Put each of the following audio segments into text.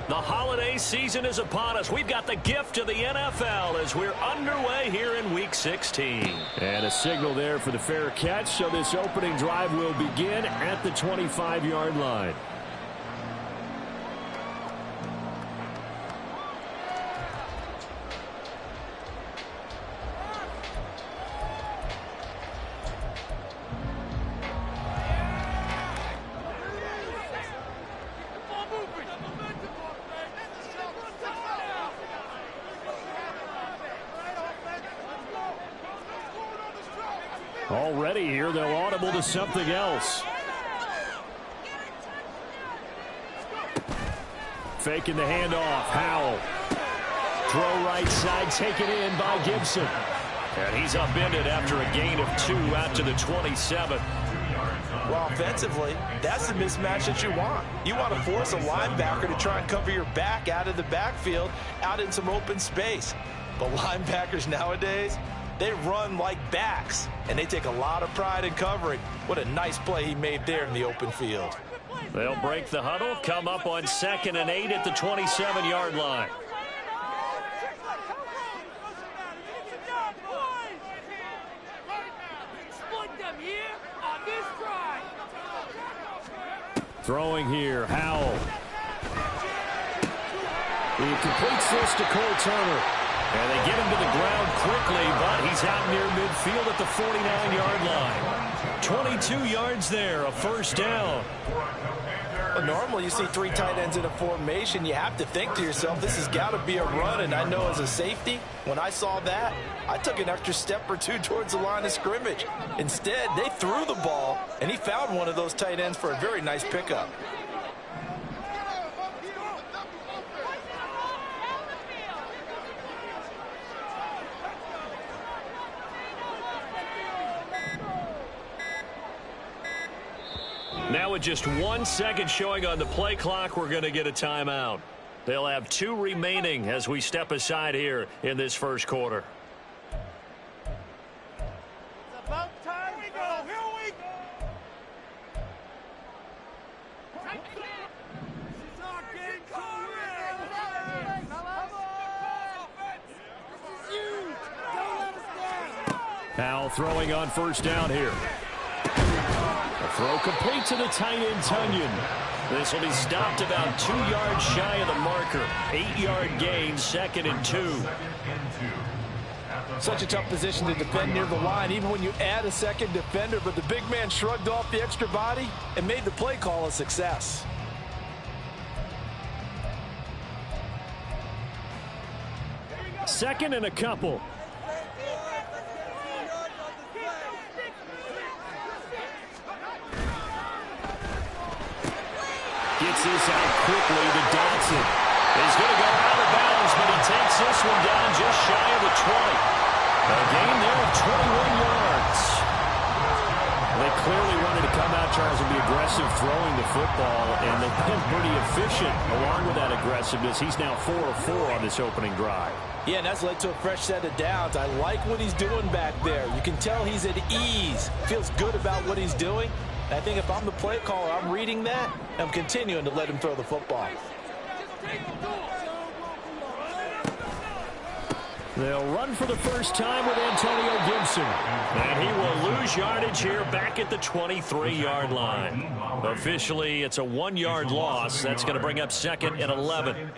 The holiday season is upon us. We've got the gift of the NFL as we're underway here in Week 16. And a signal there for the fair catch, so this opening drive will begin at the 25-yard line. Already here, they'll audible to something else. Faking the handoff. Howell. Throw right side, taken in by Gibson. And he's upended after a gain of 2 out to the 27. Well, offensively, that's the mismatch that you want. You want to force a linebacker to try and cover your back out of the backfield, out in some open space. But linebackers nowadays, they run like backs, and they take a lot of pride in covering. What a nice play he made there in the open field. They'll break the huddle, come up on 2nd and 8 at the 27-yard line. Throwing here, Howell. He completes this to Cole Turner. And they get him to the ground quickly, but he's out near midfield at the 49-yard line. 22 yards there, a first down. Well, normally you see 3 tight ends in a formation. You have to think to yourself, this has got to be a run. And I know as a safety, when I saw that, I took an extra step or 2 towards the line of scrimmage. Instead, they threw the ball, and he found one of those tight ends for a very nice pickup. Now with just 1 second showing on the play clock, we're going to get a timeout. They'll have 2 remaining as we step aside here in this first quarter. It's about time we go. Here we go. This is our game to win. Come on. This is huge. Don't let us down. Howell throwing on first down here. A throw complete to the tight end, Tunyon. This will be stopped about 2 yards shy of the marker. 8-yard gain, 2nd and 2. Such a tough position to defend near the line, even when you add a second defender, but the big man shrugged off the extra body and made the play call a success. Second and a couple. Gets this out quickly to Dotson. He's going to go out of bounds, but he takes this one down just shy of the 20. A gain there of 21 yards. They clearly wanted to come out, Charles, and be aggressive throwing the football, and they've been pretty efficient along with that aggressiveness. He's now 4 of 4 on this opening drive. Yeah, and that's led to a fresh set of downs. I like what he's doing back there. You can tell he's at ease. Feels good about what he's doing. I think if I'm the play caller, I'm reading that. I'm continuing to let him throw the football. They'll run for the first time with Antonio Gibson. And he will lose yardage here back at the 23-yard line. Officially, it's a 1-yard loss. That's going to bring up 2nd and 11.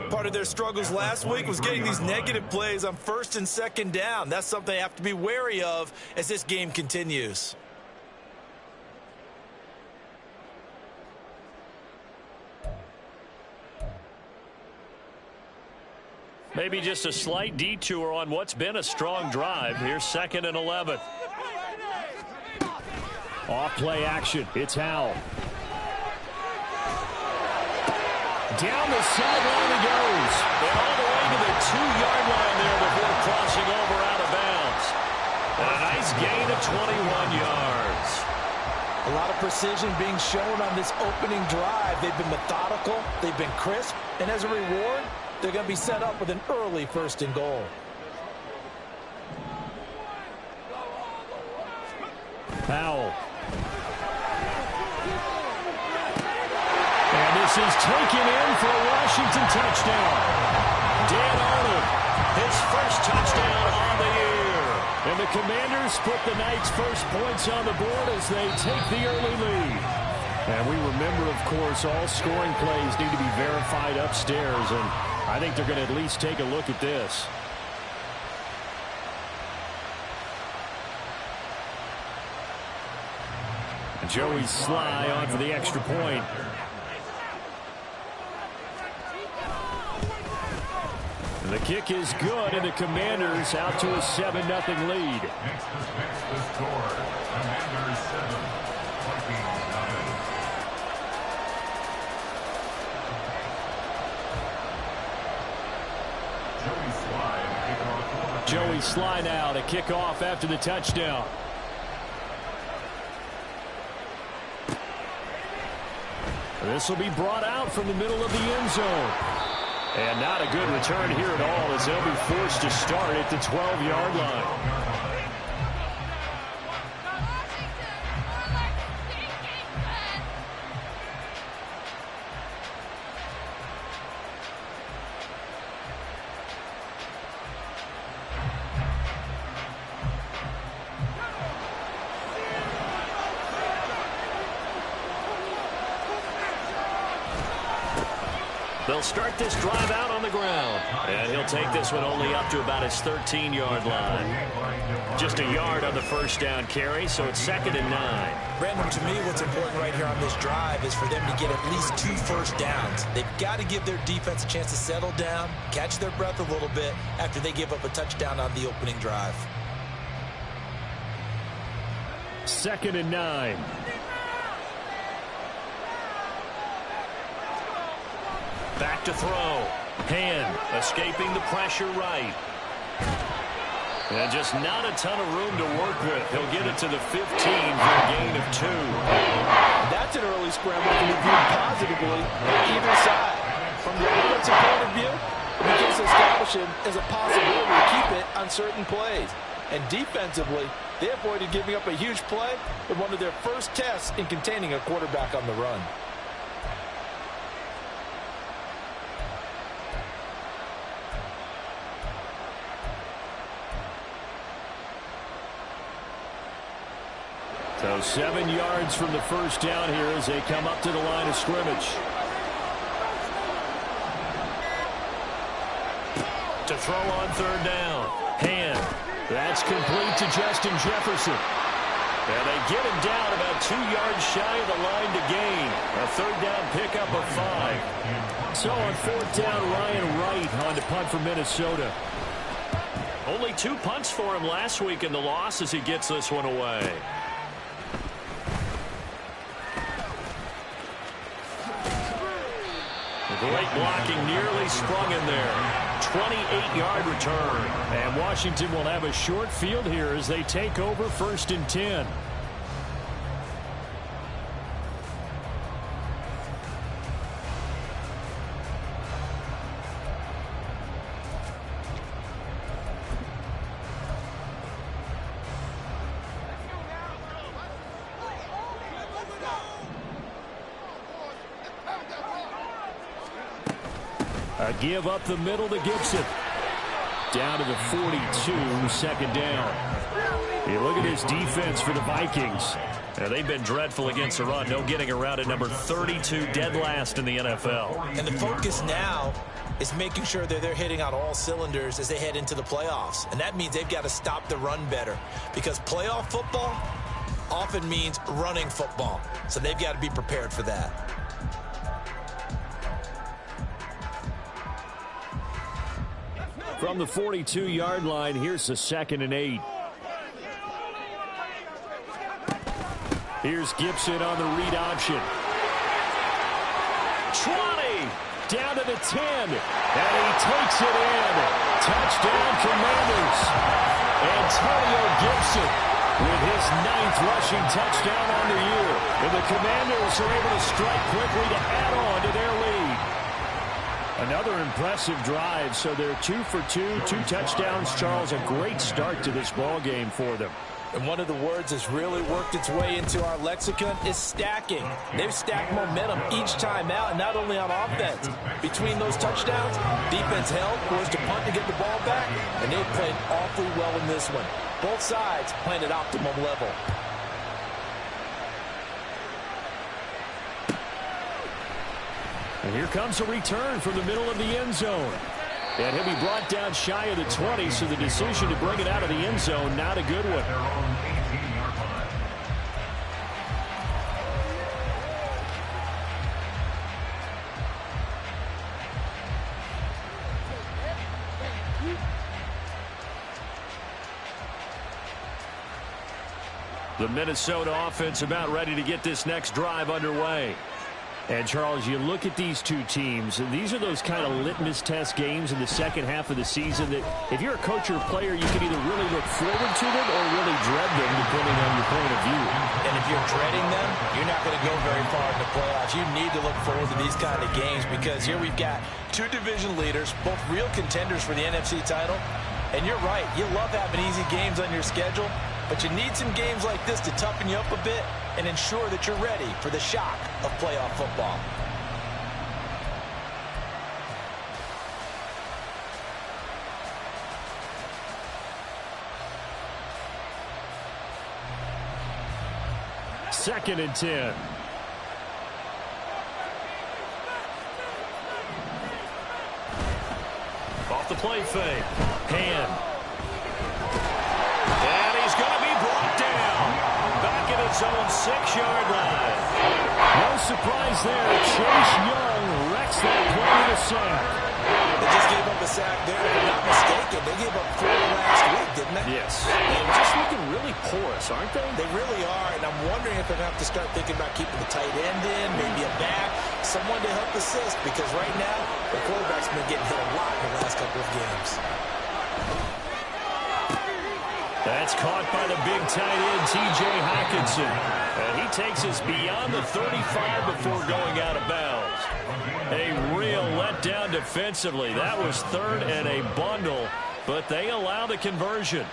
Part of their struggles last week was getting these negative plays on 1st and 2nd down. That's something they have to be wary of as this game continues. Maybe just a slight detour on what's been a strong drive. Here's 2nd and 11. Off play action. It's Howell. Down the sideline he goes. And all the way to the 2-yard line there before crossing over out of bounds. And a nice gain of 21 yards. A lot of precision being shown on this opening drive. They've been methodical. They've been crisp. And as a reward, they're going to be set up with an early 1st and goal. Howell. And this is taken in for a Washington touchdown. Dan Arnold, his first touchdown on the year. And the Commanders put the Knights' first points on the board as they take the early lead. And we remember, of course, all scoring plays need to be verified upstairs, and I think they're going to at least take a look at this. Joey Sly on for the extra point. And the kick is good, and the Commanders out to a 7-0 lead. Next dismissed the score. Commanders 7, Vikings 9. Joey Sly now to kick off after the touchdown. This will be brought out from the middle of the end zone. And not a good return here at all as they'll be forced to start at the 12-yard line. They'll start this drive out on the ground. And he'll take this one only up to about his 13-yard line. Just a yard on the first down carry, so it's 2nd and 9. Brandon, to me, what's important right here on this drive is for them to get at least 2 first downs. They've got to give their defense a chance to settle down, catch their breath a little bit after they give up a touchdown on the opening drive. 2nd and 9. Back to throw. Hand escaping the pressure right. And just not a ton of room to work with. He'll get it to the 15 for a gain of 2. That's an early scramble to be viewed positively on either side. From the offensive point of view, we just establish him as a possibility to keep it on certain plays. And defensively, they avoided giving up a huge play with one of their first tests in containing a quarterback on the run. So 7 yards from the first down here as they come up to the line of scrimmage. To throw on 3rd down. Hand. That's complete to Justin Jefferson. And they get him down about 2 yards shy of the line to gain. A 3rd down pickup of 5. So on 4th down, Ryan Wright on to punt for Minnesota. Only 2 punts for him last week in the loss as he gets this one away. Great blocking, nearly sprung in there. 28-yard return. And Washington will have a short field here as they take over 1st and 10. A give up the middle to Gibson. Down to the 42, 2nd down. You look at his defense for the Vikings. Now, they've been dreadful against the run. No getting around at number 32, dead last in the NFL. And the focus now is making sure that they're hitting on all cylinders as they head into the playoffs. And that means they've got to stop the run better. Because playoff football often means running football. So they've got to be prepared for that. From the 42-yard line, here's the 2nd and 8. Here's Gibson on the read option. 20, down to the 10, and he takes it in. Touchdown, Commanders. Antonio Gibson with his 9th rushing touchdown on the year. And the Commanders are able to strike quickly to add on to their lead. Another impressive drive, so they're 2 for 2, 2 touchdowns. Charles, a great start to this ball game for them. And one of the words that's really worked its way into our lexicon is stacking. They've stacked momentum each time out, and not only on offense. Between those touchdowns, defense held, forced a punt to get the ball back, and they've played awfully well in this one. Both sides playing at optimum level. And here comes a return from the middle of the end zone. And he'll be brought down shy of the 20, so the decision to bring it out of the end zone, not a good one. Their own 18-yard line. The Minnesota offense about ready to get this next drive underway. And, Charles, you look at these two teams, and these are those kind of litmus test games in the second half of the season that if you're a coach or a player, you can either really look forward to them or really dread them, depending on your point of view. And if you're dreading them, you're not going to go very far in the playoffs. You need to look forward to these kind of games because here we've got two division leaders, both real contenders for the NFC title. And you're right, you love having easy games on your schedule, but you need some games like this to toughen you up a bit and ensure that you're ready for the shock of playoff football. Second and 10. Off the play fake. Hand. And he's going to be brought down. Back at its own 6-yard line. No surprise there. Chase Young wrecks that play with a sack. They just gave up a sack there, if I'm not mistaken. They gave up 4 last week, didn't they? Yes. They're just looking really porous, aren't they? They really are, and I'm wondering if they're going to have to start thinking about keeping the tight end in, maybe a back, someone to help assist, because right now, the quarterback's been getting hit a lot in the last couple of games. That's caught by the big tight end, T.J. Hockenson. And he takes us beyond the 35 before going out of bounds. A real letdown defensively. That was third and a bundle, but they allow the conversion.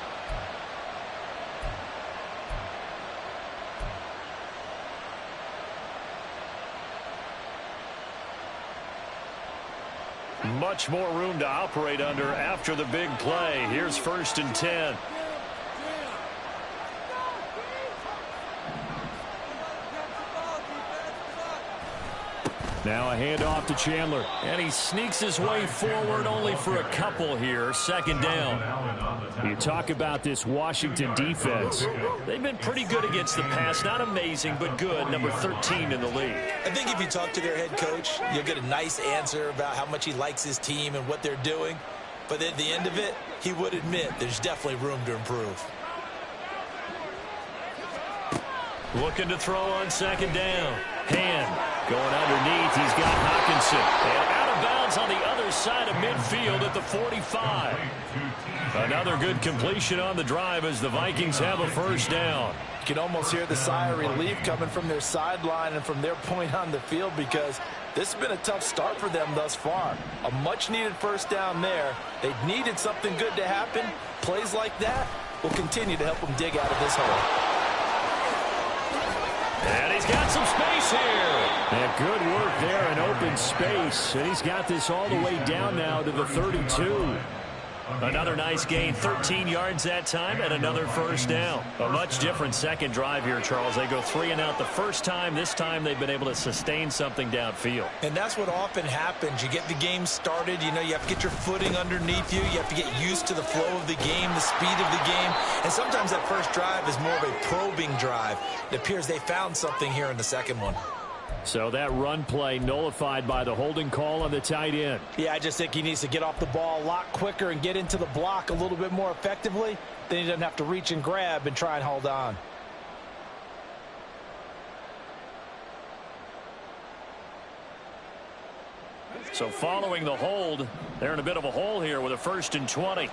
Much more room to operate under after the big play. Here's 1st and 10. Now a handoff to Chandler. And he sneaks his way forward only for a couple here. 2nd down. You talk about this Washington defense. They've been pretty good against the pass. Not amazing, but good. Number 13 in the league. I think if you talk to their head coach, you'll get a nice answer about how much he likes his team and what they're doing. But at the end of it, he would admit there's definitely room to improve. Looking to throw on 2nd down. Hand going underneath. He's got Hockenson. And out of bounds on the other side of midfield at the 45. Another good completion on the drive as the Vikings have a 1st down. You can almost hear the sigh of relief coming from their sideline and from their point on the field because this has been a tough start for them thus far. A much-needed 1st down there. They needed something good to happen. Plays like that will continue to help them dig out of this hole. And he's got some space here. And good work there in open space. And he's got this all the way down now to the 32. Another nice gain, 13 yards that time, and another 1st down. A much different second drive here, Charles. They go 3 and out the first time. This time they've been able to sustain something downfield. And that's what often happens. You get the game started. You know, you have to get your footing underneath you. You have to get used to the flow of the game, the speed of the game. And sometimes that first drive is more of a probing drive. It appears they found something here in the second one. So that run play nullified by the holding call on the tight end. Yeah, I just think he needs to get off the ball a lot quicker and get into the block a little bit more effectively. Then he doesn't have to reach and grab and try and hold on. So following the hold, they're in a bit of a hole here with a 1st and 20.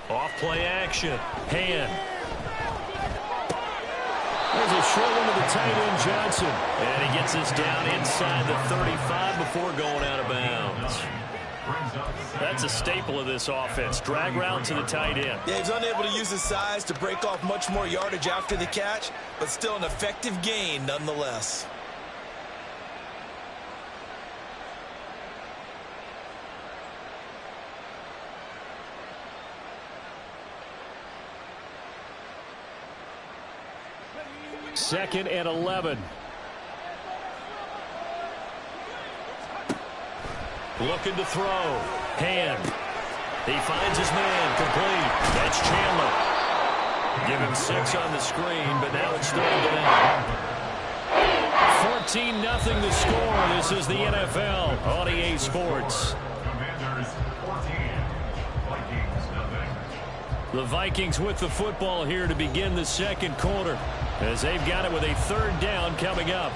Off play action. Hand. There's a short one to the tight end, Johnson. And he gets us down inside the 35 before going out of bounds. That's a staple of this offense. Drag route to the tight end. Yeah, he's unable to use his size to break off much more yardage after the catch, but still an effective gain nonetheless. Second and 11. Looking to throw. Hand. He finds his man. Complete. That's Chandler. Give him 6 on the screen, but now it's 3rd down. 14-0 the score. This is the NFL on EA Sports. Commanders 14, Vikings nothing. The Vikings with the football here to begin the second quarter, as they've got it with a 3rd down coming up.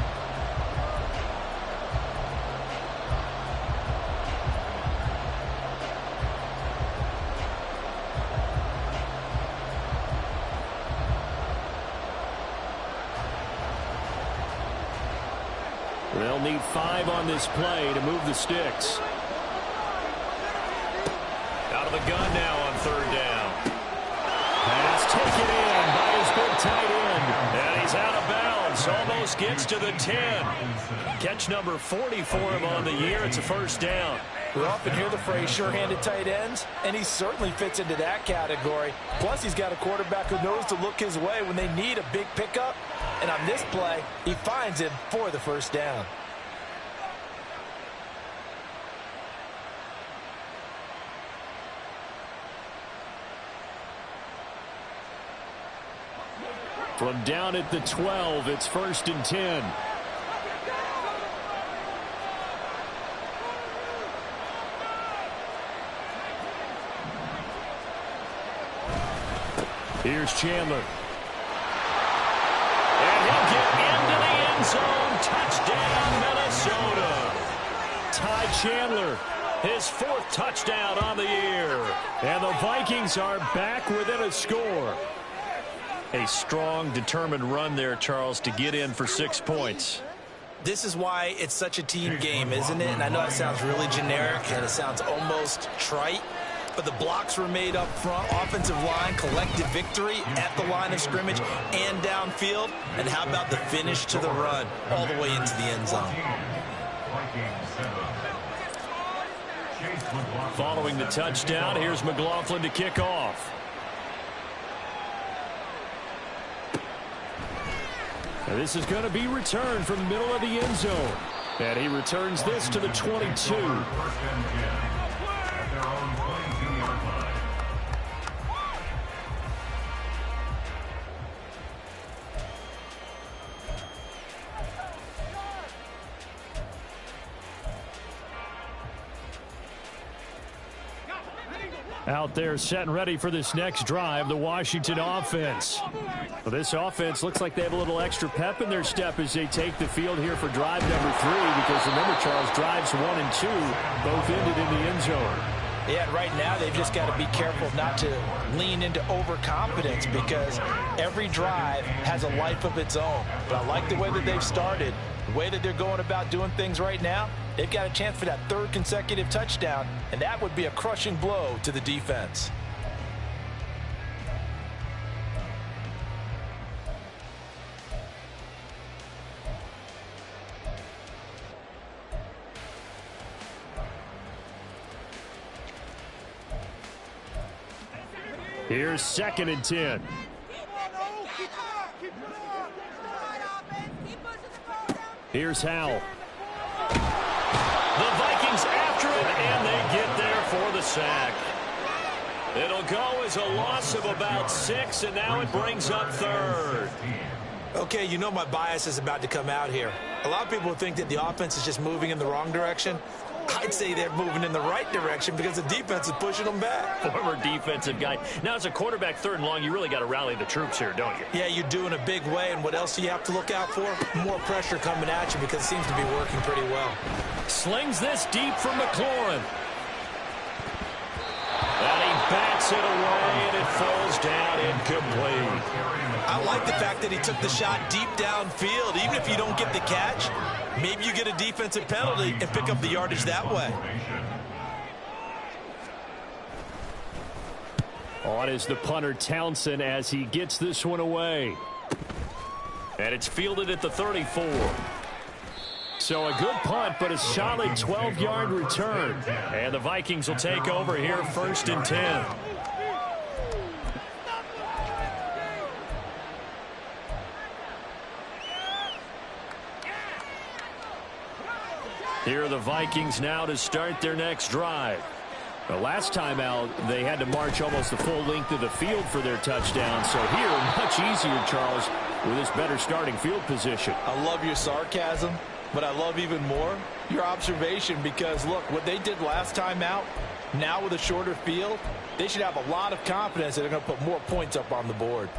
They'll need 5 on this play to move the sticks. Out of the gun now on 3rd down. Pass taken in by his big tight end. And he's out of bounds. Almost gets to the 10. Catch number 40 for him on the year. It's a 1st down. We often hear the phrase sure-handed tight ends, and he certainly fits into that category. Plus, he's got a quarterback who knows to look his way when they need a big pickup. And on this play, he finds him for the 1st down. From down at the 12, it's 1st and 10. Here's Chandler. And he'll get into the end zone. Touchdown, Minnesota. Ty Chandler, his 4th touchdown on the year. And the Vikings are back within a score. A strong, determined run there, Charles, to get in for 6 points. This is why it's such a team game, isn't it? And I know it sounds really generic and it sounds almost trite, but the blocks were made up front. Offensive line, collective victory at the line of scrimmage and downfield. And how about the finish to the run all the way into the end zone? Following the touchdown, here's McLaughlin to kick off. And this is going to be returned from the middle of the end zone. And he returns this to the 22. Out there set and ready for this next drive, the Washington offense. Well, this offense looks like they have a little extra pep in their step as they take the field here for drive number 3, because remember, Charles, drives 1 and 2 both ended in the end zone. Yeah, right now they've just got to be careful not to lean into overconfidence, because every drive has a life of its own. But I like the way that they've started, the way that they're going about doing things right now. They've got a chance for that 3rd consecutive touchdown, and that would be a crushing blow to the defense. Here's 2nd and 10. Here's Howell. The Vikings after it, and they get there for the sack. It'll go as a loss of about 6, and now it brings up 3rd. Okay, you know my bias is about to come out here. A lot of people think that the offense is just moving in the wrong direction. I'd say they're moving in the right direction because the defense is pushing them back. Former defensive guy. Now, as a quarterback 3rd and long, you really got to rally the troops here, don't you? Yeah, you do in a big way. And what else do you have to look out for? More pressure coming at you, because it seems to be working pretty well. Slings this deep from McLaurin. And he bats it away, and it falls down incomplete. I like the fact that he took the shot deep downfield. Even if you don't get the catch, maybe you get a defensive penalty and pick up the yardage that way. On is the punter Townsend as he gets this one away. And it's fielded at the 34. So a good punt, but a solid 12-yard return. And the Vikings will take over here, 1st and 10. Here are the Vikings now to start their next drive. The last time out, they had to march almost the full length of the field for their touchdown. So here, much easier, Charles, with this better starting field position. I love your sarcasm, but I love even more your observation because, look, what they did last time out, now with a shorter field, they should have a lot of confidence that they're going to put more points up on the board.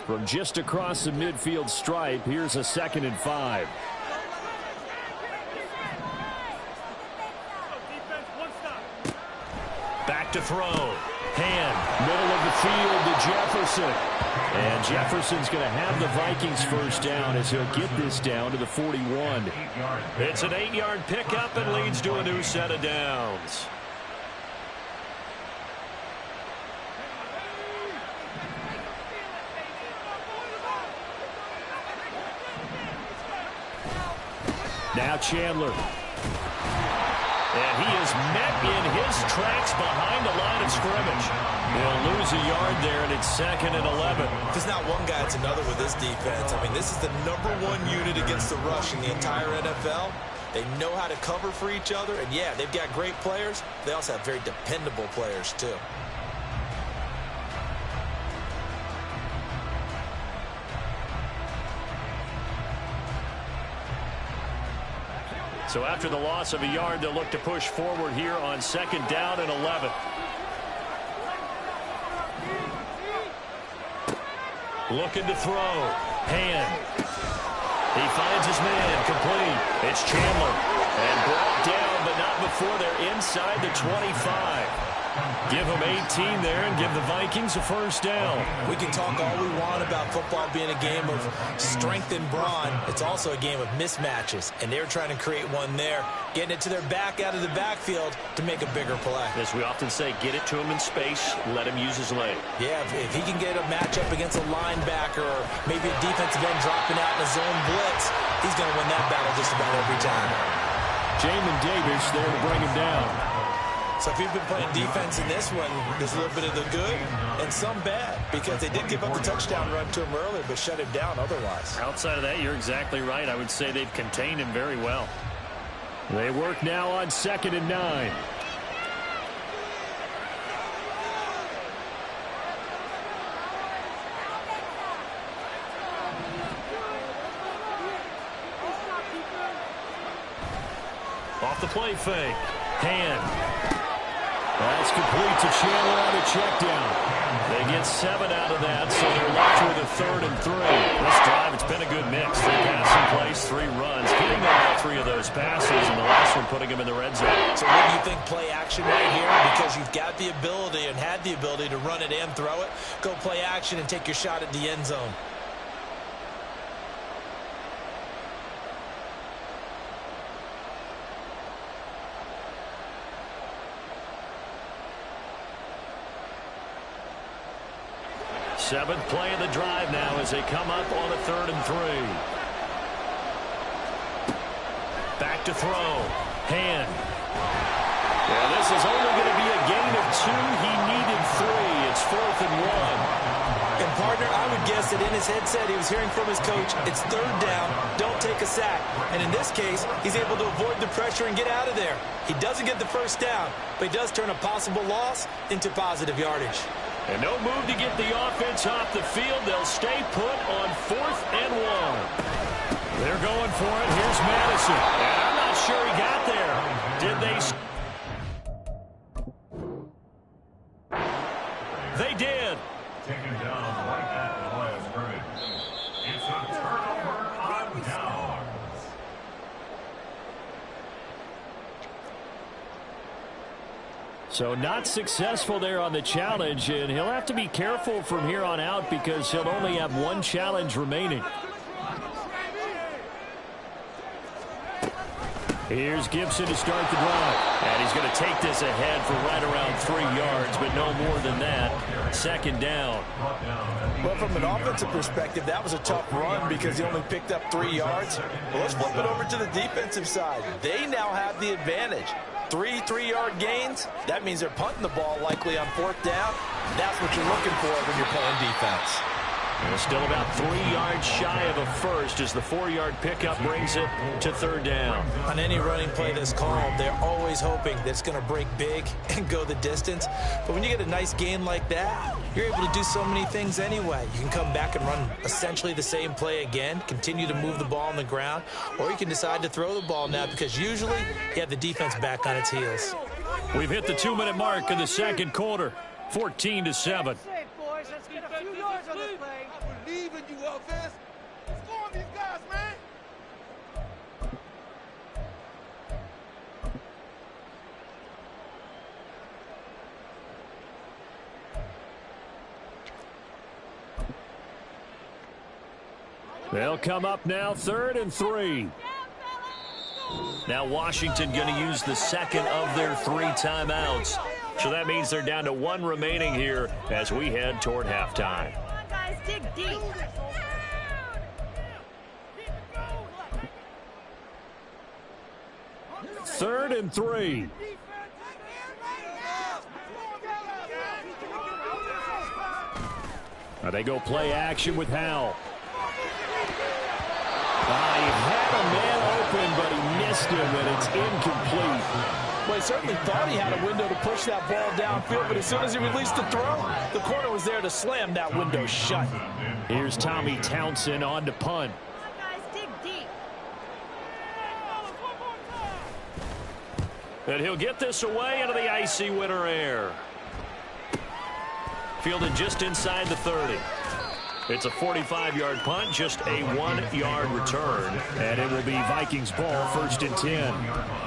From just across the midfield stripe, here's a 2nd and 5. Back to throw. Hand. Middle of the field to Jefferson. And Jefferson's going to have the Vikings first down as he'll get this down to the 41. It's an 8-yard pickup and leads to a new set of downs. Now Chandler. And he is met in his tracks behind the line of scrimmage. He'll lose a yard there, and it's 2nd and 11. There's not one guy, it's another with this defense. I mean, this is the #1 unit against the rush in the entire NFL. They know how to cover for each other, and yeah, they've got great players. They also have very dependable players, too. So after the loss of a yard, they'll look to push forward here on 2nd down and 11. Looking to throw. Hand. He finds his man. Complete. It's Chandler. And brought down, but not before they're inside the 25. Give them 18 there and give the Vikings a first down. We can talk all we want about football being a game of strength and brawn. It's also a game of mismatches, and they're trying to create one there, getting it to their back out of the backfield to make a bigger play. As we often say, get it to him in space, let him use his leg. Yeah, if he can get a matchup against a linebacker or maybe a defensive end dropping out in a zone blitz, he's going to win that battle just about every time. Jamin Davis there to bring him down. So if you've been playing defense in this one, there's a little bit of the good and some bad because they did give up the touchdown run to him earlier but shut him down otherwise. Outside of that, you're exactly right. I would say they've contained him very well. They work now on 2nd and 9. Off the play fake. Hand. That's complete to Chandler on a check down. They get 7 out of that, so they're left with a 3rd and 3. This drive, it's been a good mix. 3 passing plays, 3 runs. Hitting on all 3 of those passes, and the last one putting them in the red zone. So what do you think play action right here? Because you've got the ability and had the ability to run it and throw it. Go play action and take your shot at the end zone. Seventh play of the drive now as they come up on a 3rd and 3. Back to throw. Hand. Yeah, this is only going to be a gain of 2. He needed 3. It's 4th and 1. And partner, I would guess that in his headset he was hearing from his coach, it's 3rd down, don't take a sack. And in this case, he's able to avoid the pressure and get out of there. He doesn't get the first down, but he does turn a possible loss into positive yardage. And no move to get the offense off the field. They'll stay put on 4th and 1. They're going for it. Here's Madison. And I'm not sure he got there. Did they? They did. Taken down right at the line of scrimmage. It's a turnover on downs. So not successful there on the challenge, and he'll have to be careful from here on out because he'll only have one challenge remaining. Here's Gibson to start the drive. And he's going to take this ahead for right around 3 yards, but no more than that. Second down. Well, from an offensive perspective, that was a tough run because he only picked up 3 yards. Well, let's flip it over to the defensive side. They now have the advantage. 3 3-yard gains. That means they're punting the ball likely on 4th down. That's what you're looking for when you're playing defense. Well, still about 3 yards shy of a first as the 4-yard pickup brings it to 3rd down. On any running play that's called, they're always hoping that it's going to break big and go the distance. But when you get a nice gain like that, you're able to do so many things anyway. You can come back and run essentially the same play again, continue to move the ball on the ground, or you can decide to throw the ball now because usually you have the defense back on its heels. We've hit the 2-minute mark in the second quarter, 14-7. Let's get a few yards on this play. I believe in you, offense. Score on these guys, man. They'll come up now, 3rd and 3. Now Washington going to use the second of their 3 timeouts. So that means they're down to 1 remaining here as we head toward halftime. Come on, guys, dig deep. 3rd and 3. Now they go play action with Howell. He had a man open, but he missed him, and it's incomplete. Well, he certainly thought he had a window to push that ball downfield, but as soon as he released the throw, the corner was there to slam that window shut. Here's Tommy Townsend on to punt. Come on, guys, dig deep. And he'll get this away into the icy winter air. Fielded just inside the 30. It's a 45-yard punt, just a 1-yard return. And it will be Vikings ball, 1st and 10.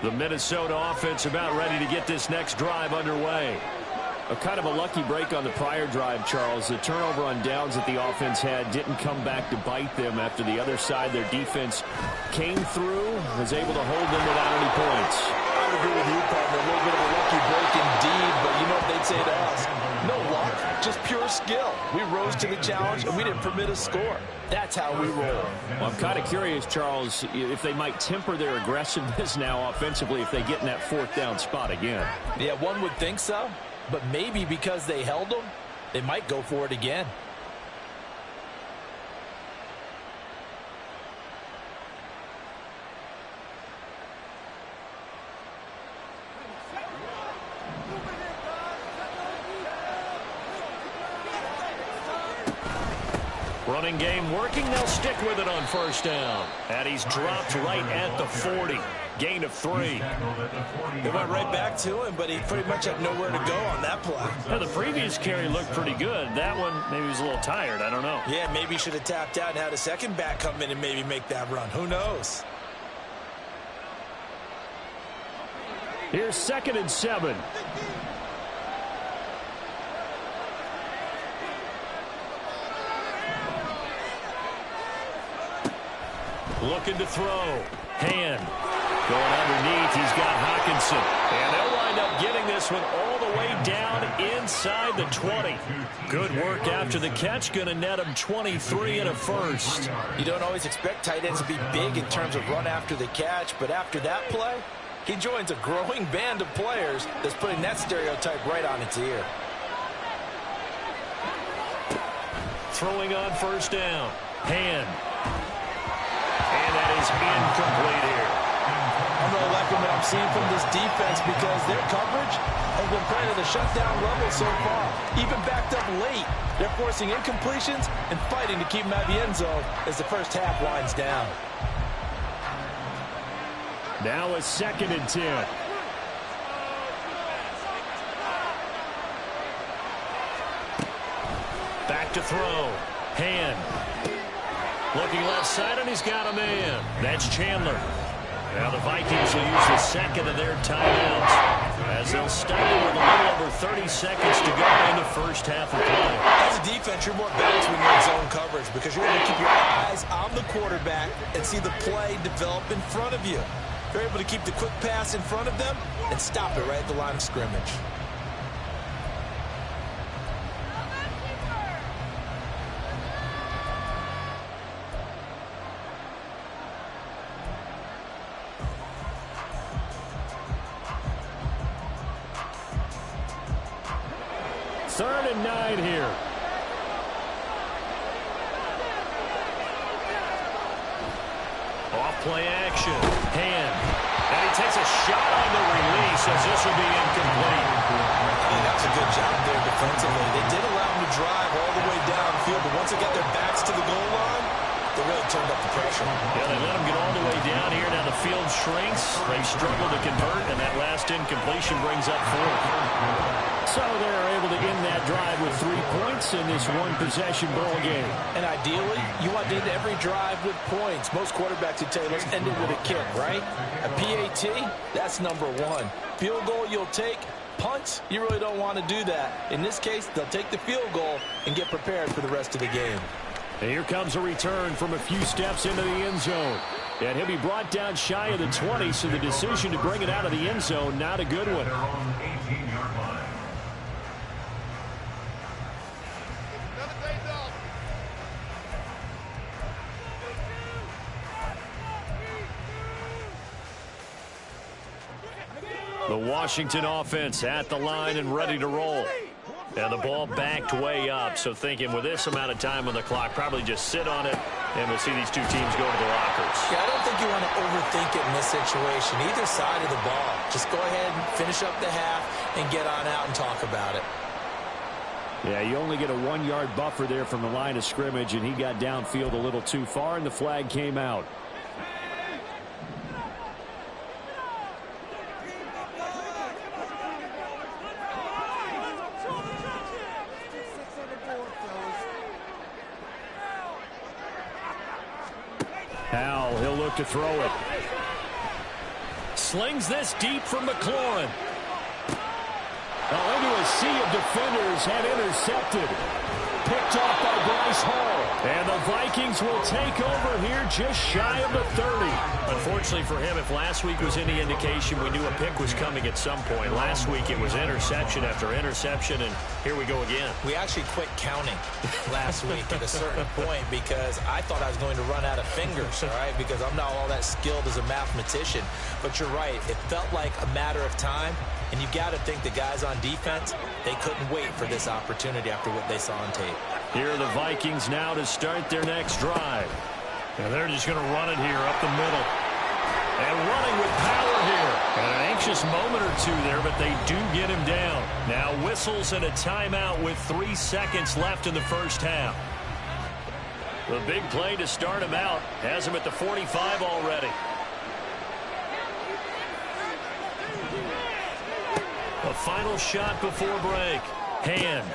The Minnesota offense about ready to get this next drive underway. A kind of a lucky break on the prior drive, Charles. The turnover on downs that the offense had didn't come back to bite them after the other side. Their defense came through, was able to hold them without any points. I would agree with you, partner. A little bit of a lucky break indeed, but you know what they'd say to us? No luck, just pure skill. We rose to the challenge, and we didn't permit a score. That's how we roll. Well, I'm kind of curious, Charles, if they might temper their aggressiveness now offensively if they get in that 4th down spot again. Yeah, one would think so, but maybe because they held them, they might go for it again. Running game working. They'll stick with it on 1st down. And he's dropped right at the 40. Gain of 3. They went right back to him, but he pretty much had nowhere to go on that play. Now, the previous carry looked pretty good. That one, maybe he was a little tired. I don't know. Yeah, maybe he should have tapped out and had a second back come in and maybe make that run. Who knows? Here's 2nd and 7. Looking to throw. Hand. Going underneath. He's got Hawkinson. And they'll wind up getting this one all the way down inside the 20. Good work after the catch. Going to net him 23 and a first. You don't always expect tight ends to be big in terms of run after the catch, but after that play, he joins a growing band of players that's putting that stereotype right on its ear. Throwing on 1st down. Hand. And that is incomplete here. I'm really liking what I'm seeing from this defense because their coverage has been playing at a shutdown level so far. Even backed up late, they're forcing incompletions and fighting to keep them out of the end zone as the first half winds down. Now a 2nd and 10. Back to throw. Hand. Looking left side, and he's got a man. That's Chandler. Now the Vikings will use the 2nd of their timeouts as they'll stagger with a little over 30 seconds to go in the first half of play. As a defense, you're more balanced when you're in zone coverage because you're able to keep your eyes on the quarterback and see the play develop in front of you. You're able to keep the quick pass in front of them and stop it right at the line of scrimmage. Third and 9 here. Off play action. Hand. And he takes a shot on the release as this will be incomplete. I think that's a good job there defensively. They did allow him to drive all the way downfield, but once they got their backs to the goal line, they really turned up the pressure. Yeah, they let him get all the way down here. Now the field shrinks. They struggle to convert, and that last incompletion brings up 4th. So they're able to end that drive with 3 points in this one-possession ball game. And ideally, you want to end every drive with points. Most quarterbacks would tell you, let's end it with a kick, right? A PAT, that's number 1. Field goal you'll take. Punts, you really don't want to do that. In this case, they'll take the field goal and get prepared for the rest of the game. And here comes a return from a few steps into the end zone. And he'll be brought down shy of the 20, so the decision to bring it out of the end zone, not a good one. The Washington offense at the line and ready to roll. And the ball backed way up, so thinking with this amount of time on the clock, probably just sit on it, and we'll see these two teams go to the lockers. Yeah, I don't think you want to overthink it in this situation, either side of the ball. Just go ahead and finish up the half and get on out and talk about it. Yeah, you only get a 1-yard buffer there from the line of scrimmage, and he got downfield a little too far, and the flag came out. Howell, he'll look to throw it. Slings this deep from McLaurin. Into a sea of defenders and intercepted. Picked off by Bryce Hall. And the Vikings will take over here just shy of the 30. Unfortunately for him, if last week was any indication, we knew a pick was coming at some point. Last week it was interception after interception, and here we go again. We actually quit counting last week at a certain point because I thought I was going to run out of fingers, all right, because I'm not all that skilled as a mathematician. But you're right. It felt like a matter of time. And you've got to think the guys on defense, they couldn't wait for this opportunity after what they saw on tape. Here are the Vikings now to start their next drive. And they're just going to run it here up the middle. And running with power here. And an anxious moment or two there, but they do get him down. Now whistles and a timeout with 3 seconds left in the first half. The big play to start him out has him at the 45 already. A final shot before break. Hand.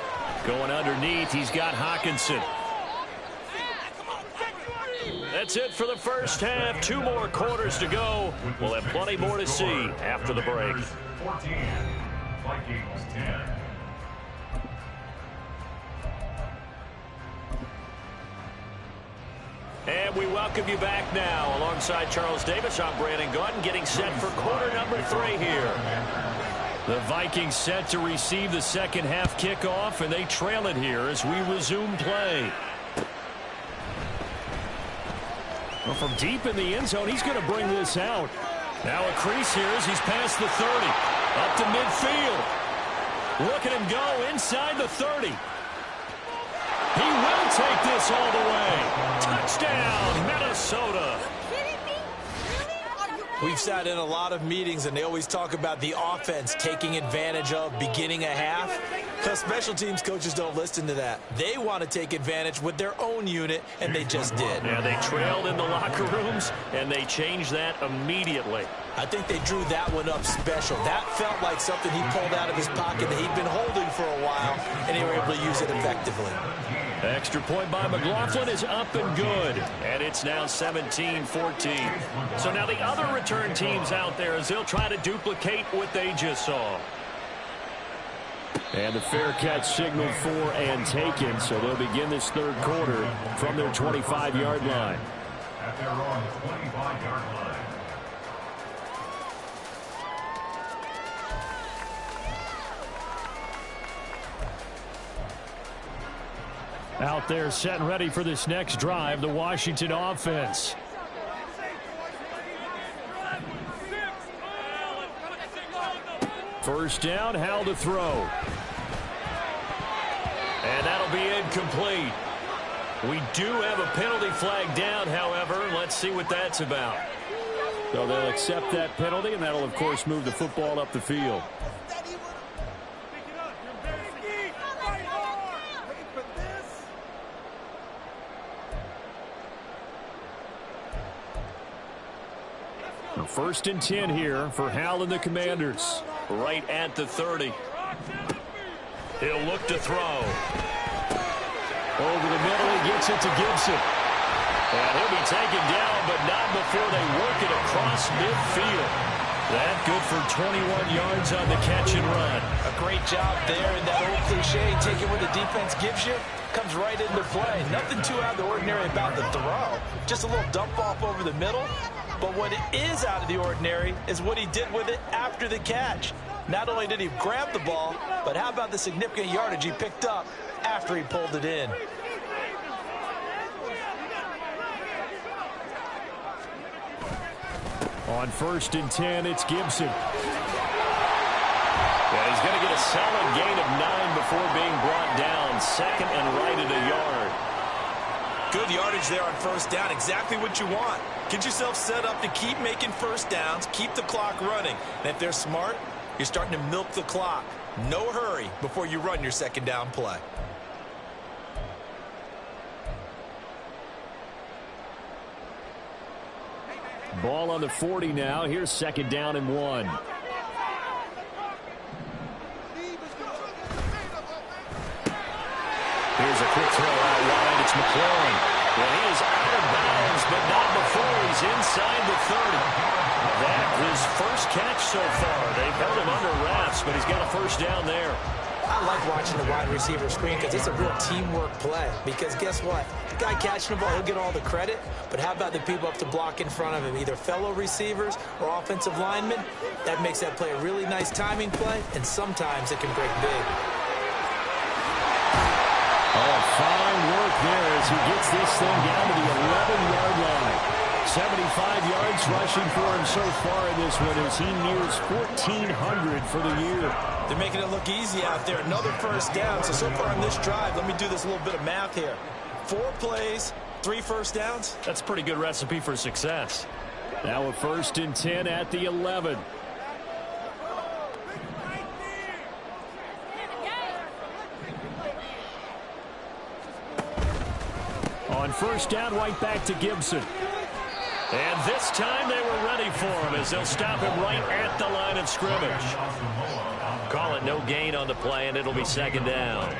Going underneath. He's got Hawkinson. That's it for the first half. 2 more quarters to go. We'll have plenty more to see after the break. 14, Vikings 10. And we welcome you back now. Alongside Charles Davis, I'm Brandon Gautin, getting set for quarter number 3 here. The Vikings set to receive the second half kickoff, and they trail it here as we resume play. Well, from deep in the end zone, he's going to bring this out. Now a crease here as he's past the 30. Up to midfield. Look at him go inside the 30. He will take this all the way. Touchdown, Minnesota. We've sat in a lot of meetings, and they always talk about the offense taking advantage of beginning a half. Because special teams coaches don't listen to that. They want to take advantage with their own unit, and they just did. Yeah, they trailed in the locker rooms, and they changed that immediately. I think they drew that one up special. That felt like something he pulled out of his pocket that he'd been holding for a while, and they were able to use it effectively. Extra point by McLaughlin is up and good. And it's now 17-14. So now the other return teams out there as they'll try to duplicate what they just saw. And the fair catch signaled for and taken. So they'll begin this third quarter from their 25-yard line. At their own 25-yard line. Out there set and ready for this next drive, the Washington offense. First down, Howell to throw. And that'll be incomplete. We do have a penalty flag down, however. Let's see what that's about. So they'll accept that penalty, and that'll, of course, move the football up the field. First and 10 here for Hal and the Commanders. Right at the 30. He'll look to throw. Over the middle, he gets it to Gibson. And he'll be taken down, but not before they work it across midfield. That good for 21 yards on the catch and run. A great job there, and that old cliche, taking what the defense gives you, comes right into play. Nothing too out of the ordinary about the throw. Just a little dump off over the middle. But what is out of the ordinary is what he did with it after the catch. Not only did he grab the ball, but how about the significant yardage he picked up after he pulled it in. On first and 10, it's Gibson. Yeah, he's going to get a solid gain of 9 before being brought down. Second and right at a yard. Good yardage there on first down. Exactly what you want. Get yourself set up to keep making first downs, keep the clock running. And if they're smart, you're starting to milk the clock. No hurry before you run your second down play. Ball on the 40 now. Here's second down and 1. Here's a quick throw out wide. It's McLaurin. Well, he is out of bounds, but not before he's inside the 30. That his first catch so far. They've held him under wraps, but he's got a first down there. I like watching the wide receiver screen because it's a real teamwork play. Because guess what? The guy catching the ball, he'll get all the credit. But how about the people up to block in front of him, either fellow receivers or offensive linemen? That makes that play a really nice timing play, and sometimes it can break big. Oh, fine work there as he gets this thing down to the 11-yard line. 75 yards rushing for him so far in this one as he nears 1,400 for the year. They're making it look easy out there. Another first down. So far on this drive, let me do this little bit of math here. 4 plays, 3 first downs. That's a pretty good recipe for success. Now a first and 10 at the 11. On first down, right back to Gibson. And this time they were ready for him as they'll stop him right at the line of scrimmage. Call it no gain on the play, and it'll be second down.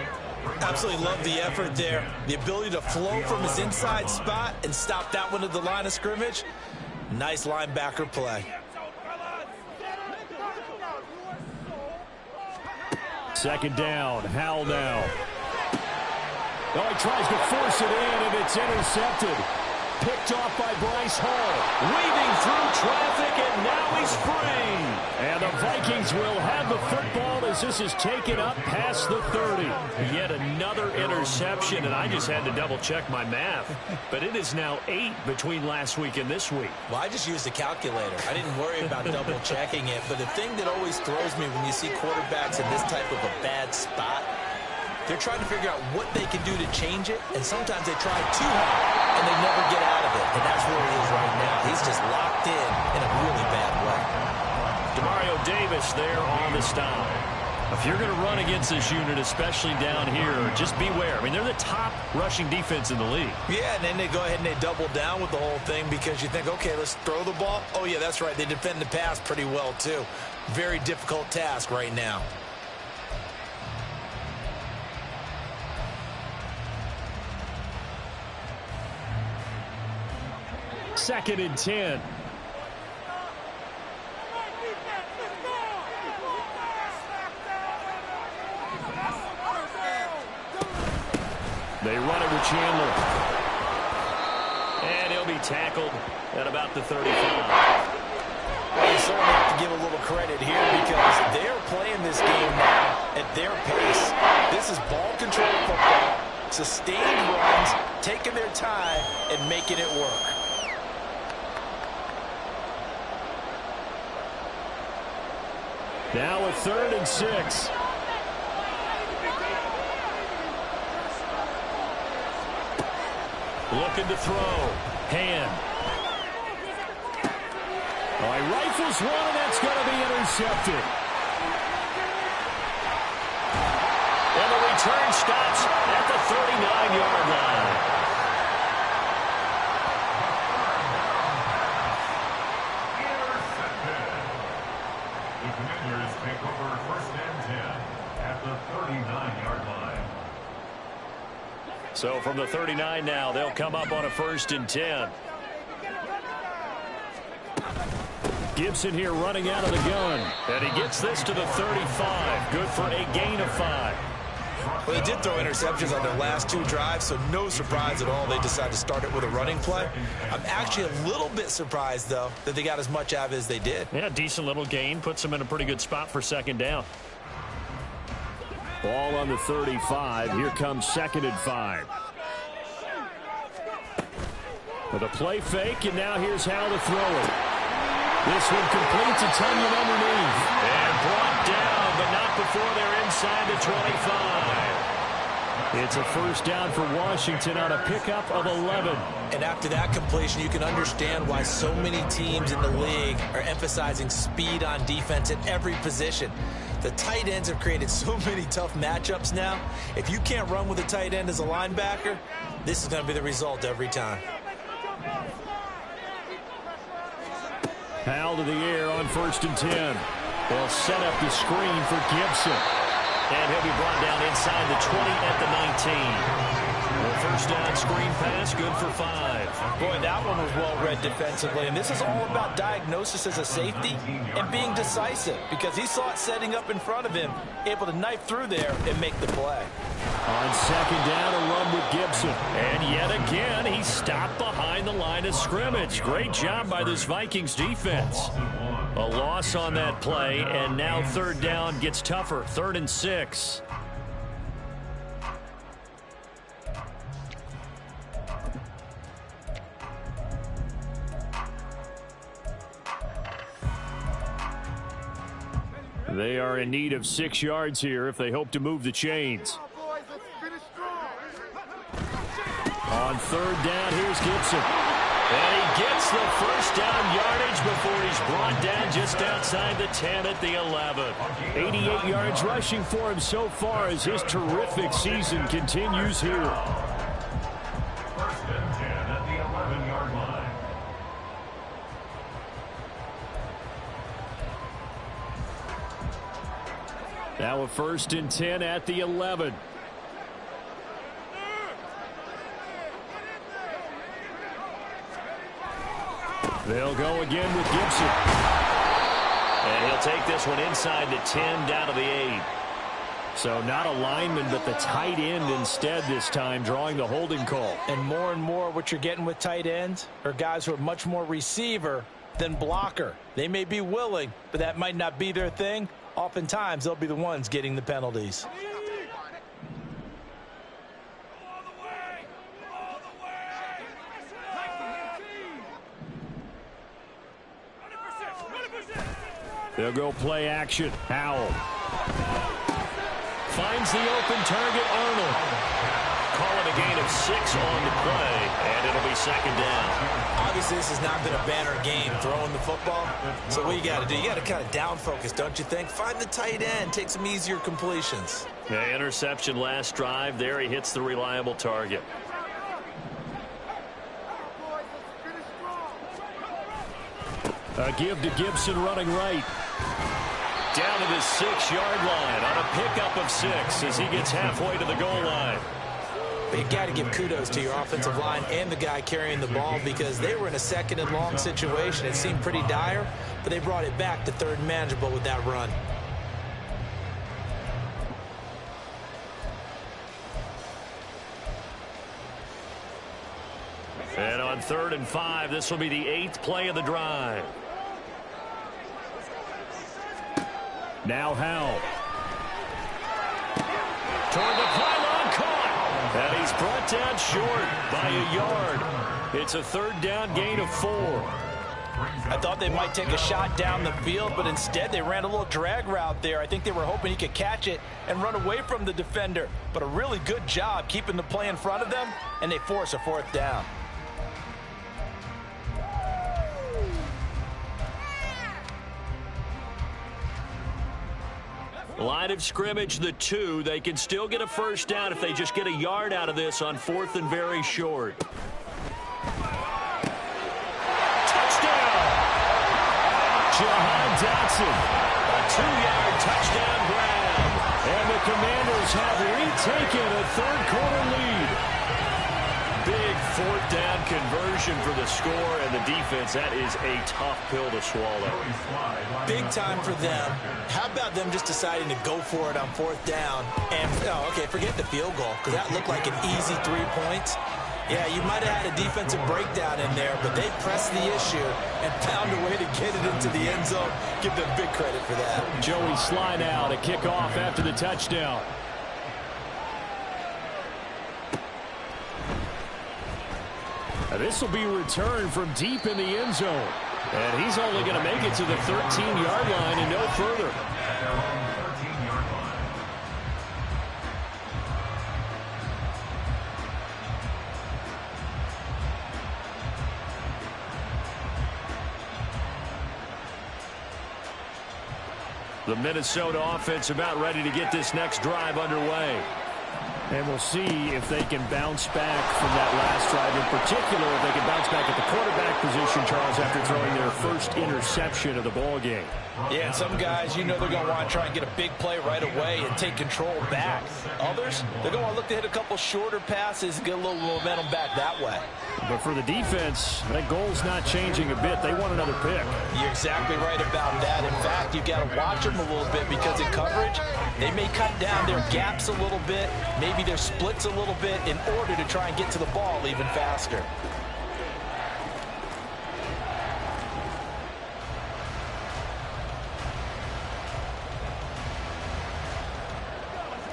Absolutely love the effort there. The ability to flow from his inside spot and stop that one at the line of scrimmage. Nice linebacker play. Second down, Howell now. Oh, he tries to force it in, and it's intercepted. Picked off by Bryce Hall. Weaving through traffic, and now he's free. And the Vikings will have the football as this is taken up past the 30. Yet another interception, and I just had to double-check my math. But it is now 8 between last week and this week. Well, I just used a calculator. I didn't worry about double-checking it. But the thing that always throws me when you see quarterbacks in this type of a bad spot, they're trying to figure out what they can do to change it, and sometimes they try too hard, and they never get out of it. And that's where he is right now. He's just locked in a really bad way. Demario Davis there on the stop. If you're going to run against this unit, especially down here, just beware. I mean, they're the top rushing defense in the league. Yeah, and then they go ahead and they double down with the whole thing because you think, okay, let's throw the ball. Oh, yeah, that's right. They defend the pass pretty well, too. Very difficult task right now. Second and 10. They run it with Chandler. And he'll be tackled at about the 35. Well, you certainly have to give a little credit here because they're playing this game now at their pace. This is ball control football, sustained runs, taking their time and making it work. Now a 3rd and 6. Looking to throw. Hand. Oh, he rifles one, and that's going to be intercepted. And the return stops at the 39-yard line. Intercepted. The Commanders take over 1st and 10 at the 39-yard line. So from the 39 now, they'll come up on a 1st and 10. Gibson here running out of the gun. And he gets this to the 35. Good for a gain of 5. Well, they did throw interceptions on their last 2 drives, so no surprise at all they decided to start it with a running play. I'm actually a little bit surprised, though, that they got as much out of it as they did. Yeah, decent little gain. Puts them in a pretty good spot for 2nd down. Ball on the 35. Here comes 2nd and 5. With a play fake, and now here's how to throw it. This one completes a Tunyon underneath. And brought down, but not before they're inside the 25. It's a 1st down for Washington on a pickup of 11. And after that completion, you can understand why so many teams in the league are emphasizing speed on defense at every position. The tight ends have created so many tough matchups now. If you can't run with a tight end as a linebacker, this is going to be the result every time. Hal to the air on 1st and 10. They'll set up the screen for Gibson. And he'll be brought down inside the 20 at the 19. The 1st down screen pass, good for 5. Boy, that one was well read defensively. And this is all about diagnosis as a safety and being decisive because he saw it setting up in front of him, able to knife through there and make the play. On 2nd down, a run with Gibson. And yet again, he stopped behind the line of scrimmage. Great job by this Vikings defense. A loss on that play, and now 3rd down gets tougher. 3rd and 6. They are in need of 6 yards here if they hope to move the chains. On 3rd down, here's Gibson. And he gets the 1st down yardage before he's brought down just outside the 10 at the 11. 88 yards rushing for him so far as his terrific season continues here. 1st and 10 at the 11-yard line. Now a 1st and 10 at the 11. They'll go again with Gibson. And he'll take this one inside the 10 down to the 8. So not a lineman, but the tight end instead this time, drawing the holding call. And more what you're getting with tight ends are guys who are much more receiver than blocker. They may be willing, but that might not be their thing. Oftentimes, they'll be the ones getting the penalties. They'll go play action. Howell finds the open target, Arnold. Call it a gain of of 6 on the play, and it'll be second down. Obviously, this has not been a banner game throwing the football. So what you got to do, you got to kind of down focus, don't you think? Find the tight end, take some easier completions. The interception last drive. There he hits the reliable target. A give to Gibson running right. Down to the 6-yard line on a pickup of 6 as he gets halfway to the goal line. But you got to give kudos to your offensive line and the guy carrying the ball because they were in a second and long situation. It seemed pretty dire, but they brought it back to third and manageable with that run. And on 3rd and 5, this will be the 8th play of the drive. Now Howell. Toward the pylon, caught. And he's brought down short by a yard. It's a 3rd down gain of 4. I thought they might take a shot down the field, but instead they ran a little drag route there. I think they were hoping he could catch it and run away from the defender. But a really good job keeping the play in front of them, and they force a 4th down. Line of scrimmage, the 2. They can still get a 1st down if they just get a yard out of this on 4th and very short. Touchdown! Jahan Dotson. A 2-yard touchdown grab. And the Commanders have retaken a 3rd-quarter lead. Big 4th down conversion for the score, and the defense, that is a tough pill to swallow. Big time for them. How about them just deciding to go for it on 4th down? And, oh, okay, forget the field goal, because that looked like an easy 3 points. Yeah, you might have had a defensive breakdown in there, but they pressed the issue and found a way to get it into the end zone. Give them big credit for that. Joey Sly now to kick off after the touchdown. This will be returned from deep in the end zone. And he's only going to make it to the 13-yard line and no further. The Minnesota offense about ready to get this next drive underway. And we'll see if they can bounce back from that last drive. In particular, if they can bounce back at the quarterback position, Charles, after throwing their first interception of the ball game. Yeah, and some guys, you know they're going to want to try and get a big play right away and take control back. Others, they're going to want to look to hit a couple shorter passes and get a little momentum back that way. But for the defense, that goal's not changing a bit. They want another pick. You're exactly right about that. In fact, you've got to watch them a little bit because in coverage, they may cut down their gaps a little bit, maybe their splits a little bit in order to try and get to the ball even faster.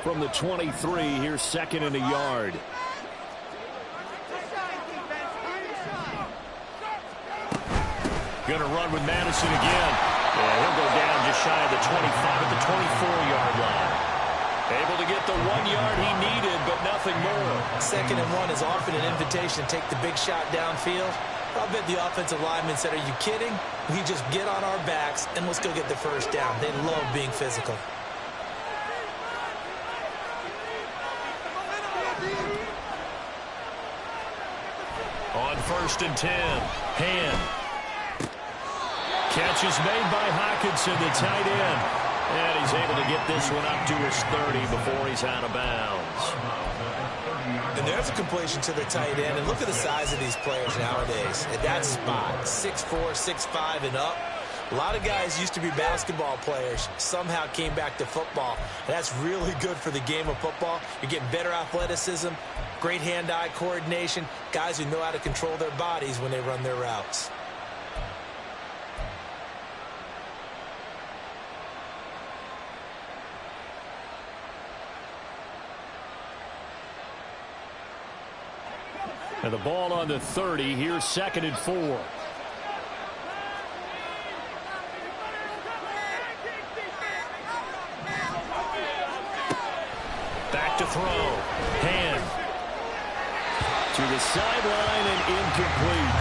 From the 23, here's 2nd and a yard. Going to run with Madison again. Yeah, he'll go down just shy of the 25 at the 24-yard line. Able to get the 1 yard he needed, but nothing more. 2nd and 1 is often an invitation to take the big shot downfield. I'll bet the offensive lineman said, are you kidding? We just get on our backs and let's go get the 1st down. They love being physical. On 1st and 10, Hand. Catch is made by Hockenson, the tight end. And he's able to get this one up to his 30 before he's out of bounds. And there's a completion to the tight end. And look at the size of these players nowadays. At that spot, 6'4", 6'5", and up. A lot of guys used to be basketball players, somehow came back to football. And that's really good for the game of football. You're getting better athleticism, great hand-eye coordination, guys who know how to control their bodies when they run their routes. And the ball on the 30. Here's 2nd and 4. Back to throw. Hand. To the sideline and incomplete.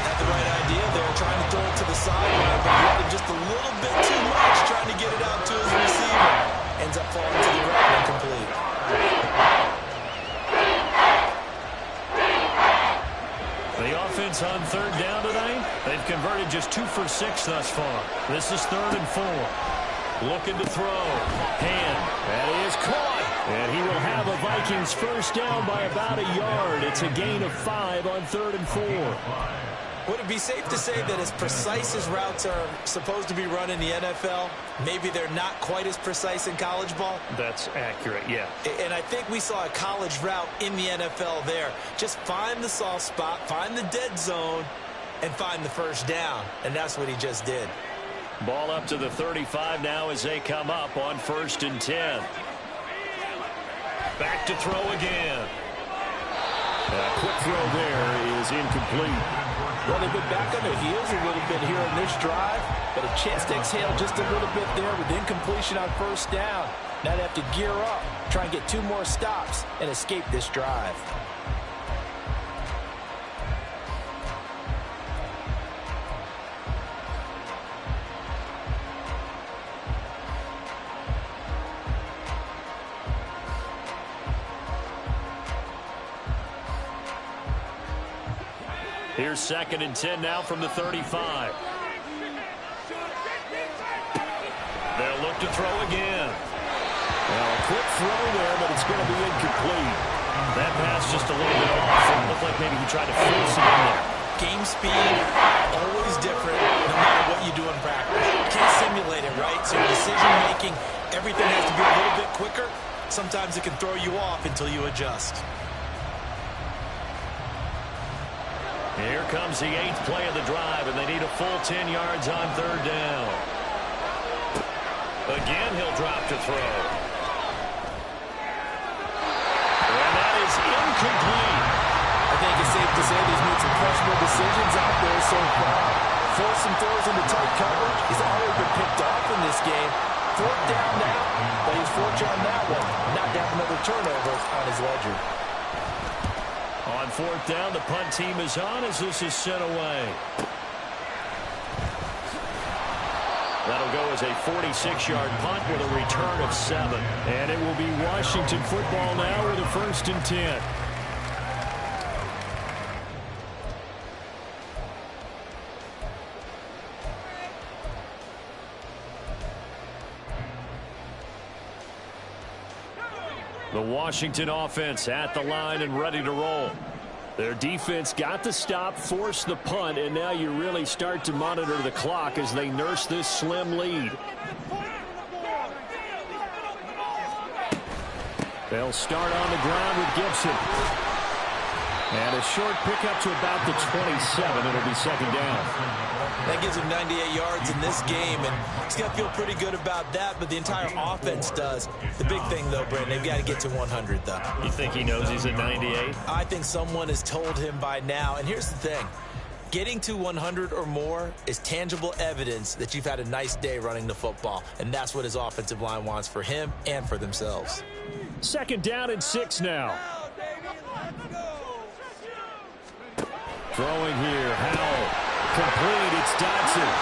Had the right idea there, trying to throw it to the sideline, but he had it just a little bit too much, trying to get it out to his receiver. Ends up falling to the ground incomplete. The offense on third down tonight, they've converted just 2 for 6 thus far. This is 3rd and 4. Looking to throw. Hand. That is caught. And he will have a Vikings first down by about a yard. It's a gain of 5 on 3rd and 4. Would it be safe to say that as precise as routes are supposed to be run in the NFL, maybe they're not quite as precise in college ball? That's accurate, yeah. And I think we saw a college route in the NFL there. Just find the soft spot, find the dead zone, and find the first down. And that's what he just did. Ball up to the 35 now as they come up on 1st and 10. Back to throw again. A quick throw there is incomplete. Well, they've been back on their heels a little bit here on this drive, but a chance to exhale just a little bit there with incompletion on first down. Now they have to gear up, try and get 2 more stops, and escape this drive. Here's 2nd and 10 now from the 35. They'll look to throw again. Well, a quick throw there, but it's going to be incomplete. That pass just a little bit off. It looked like maybe he tried to force it in there. Game speed, always different, no matter what you do in practice. You can't simulate it, right? So decision-making, everything has to be a little bit quicker. Sometimes it can throw you off until you adjust. Here comes the 8th play of the drive, and they need a full 10 yards on 3rd down. Again, he'll drop to throw. And that is incomplete. I think it's safe to say he's made some questionable decisions out there so far. Forced some throws into tight coverage. He's already been picked off in this game. 4th down now, but he's fortunate on that one. Not to have another turnover on his ledger. On 4th down, the punt team is on as this is sent away. That'll go as a 46-yard punt with a return of 7. And it will be Washington football now with a 1st and 10. The Washington offense at the line and ready to roll. Their defense got the stop, forced the punt, and now you really start to monitor the clock as they nurse this slim lead. They'll start on the ground with Gibson. And a short pickup to about the 27. It'll be 2nd down. That gives him 98 yards in this game, and he's going to feel pretty good about that, but the entire offense does. The big thing, though, Brandon, they've got to get to 100, though. You think he knows he's at 98? I think someone has told him by now, and here's the thing. Getting to 100 or more is tangible evidence that you've had a nice day running the football, and that's what his offensive line wants for him and for themselves. 2nd down and 6 now. Throwing here, Howell. Complete, it's Dodson.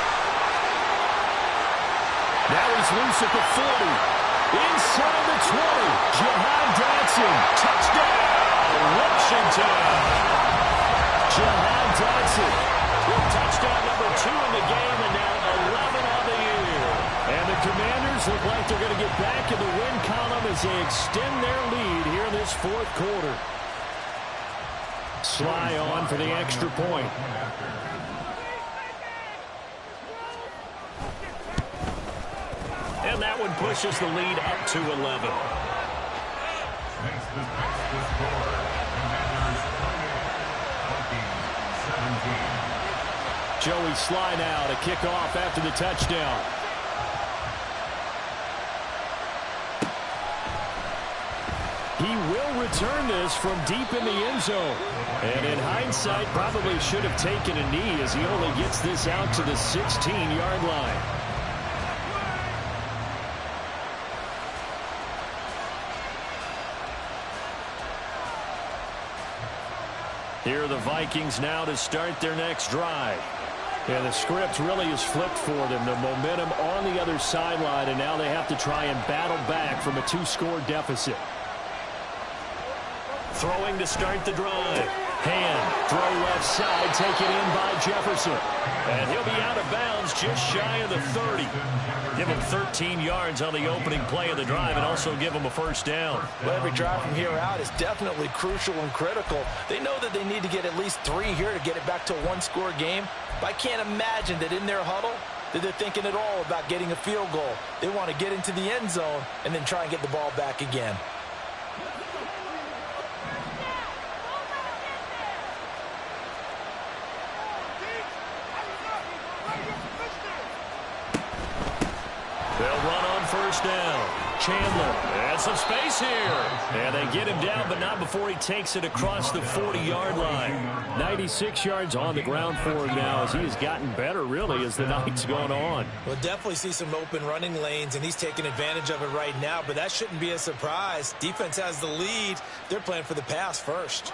Now he's loose at the 40. Inside the 20. Jahan Dodson. Touchdown, Washington. Jahan Dodson with touchdown number 2 in the game, and now 11 on the year. And the Commanders look like they're going to get back in the win column as they extend their lead here in this 4th quarter. Sly on for the extra point. And that one pushes the lead up to 11. Next is the score. Commanders 28, Vikings 17. Joey Sly now to kick off after the touchdown. He will return this from deep in the end zone. And in hindsight, probably should have taken a knee as he only gets this out to the 16-yard line. Here are the Vikings now to start their next drive. Yeah, the script really is flipped for them. The momentum on the other sideline, and now they have to try and battle back from a 2-score deficit. Throwing to start the drive. Hand, throw left side, taken in by Jefferson. And he'll be out of bounds just shy of the 30. Give him 13 yards on the opening play of the drive and also give him a first down. Well, every drive from here out is definitely crucial and critical. They know that they need to get at least 3 here to get it back to a 1-score game. But I can't imagine that in their huddle that they're thinking at all about getting a field goal. They want to get into the end zone and then try and get the ball back again. They'll run on first down. Chandler, and some space here. And they get him down, but not before he takes it across the 40-yard line. 96 yards on the ground for him now as he has gotten better, really, as the night's gone on. We'll definitely see some open running lanes, and he's taking advantage of it right now, but that shouldn't be a surprise. Defense has the lead. They're playing for the pass first.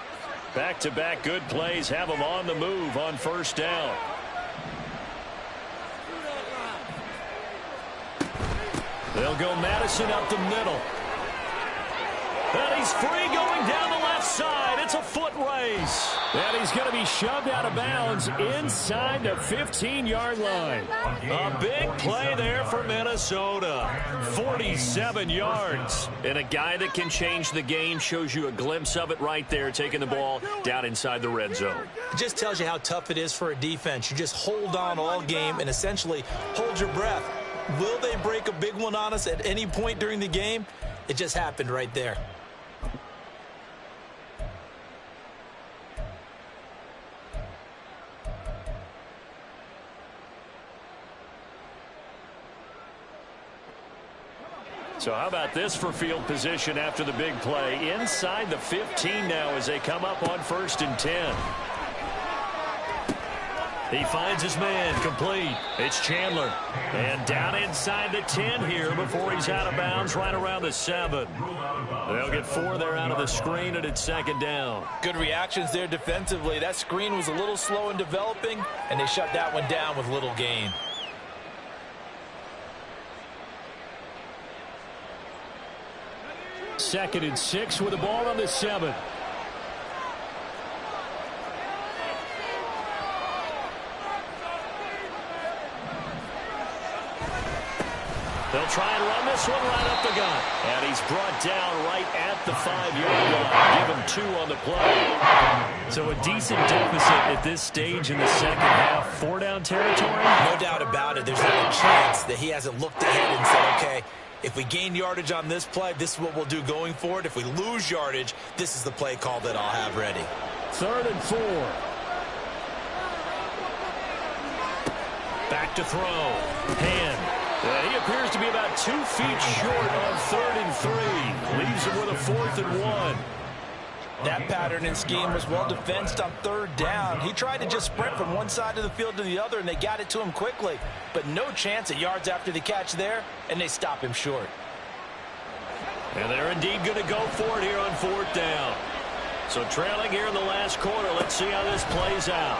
Back-to-back good plays have them on the move on first down. They'll go Madison up the middle. And he's free going down the left side. It's a foot race. And he's going to be shoved out of bounds inside the 15-yard line. A big play there for Minnesota. 47 yards. And a guy that can change the game shows you a glimpse of it right there, taking the ball down inside the red zone. It just tells you how tough it is for a defense. You just hold on all game and essentially hold your breath. Will they break a big one on us at any point during the game? It just happened right there. So how about this for field position after the big play? Inside the 15 now as they come up on 1st and 10. He finds his man, complete. It's Chandler. And down inside the 10 here before he's out of bounds right around the 7. They'll get 4 there out of the screen, and it's 2nd down. Good reactions there defensively. That screen was a little slow in developing, and they shut that one down with little gain. Second and 6 with the ball on the 7. They'll try and run this one right up the gut. And he's brought down right at the 5-yard line. Give him 2 on the play. So a decent deficit at this stage in the second half. 4-down territory? No doubt about it. There's not a chance that he hasn't looked ahead and said, okay, if we gain yardage on this play, this is what we'll do going forward. If we lose yardage, this is the play call that I'll have ready. 3rd and 4. Back to throw. Hand. He appears to be about 2 feet short on 3rd and 3. Leaves him with a 4th and 1. That pattern and scheme was well defensed on 3rd down. He tried to just sprint from one side of the field to the other, and they got it to him quickly. But no chance at yards after the catch there, and they stop him short. And they're indeed going to go for it here on 4th down. So trailing here in the last quarter, let's see how this plays out.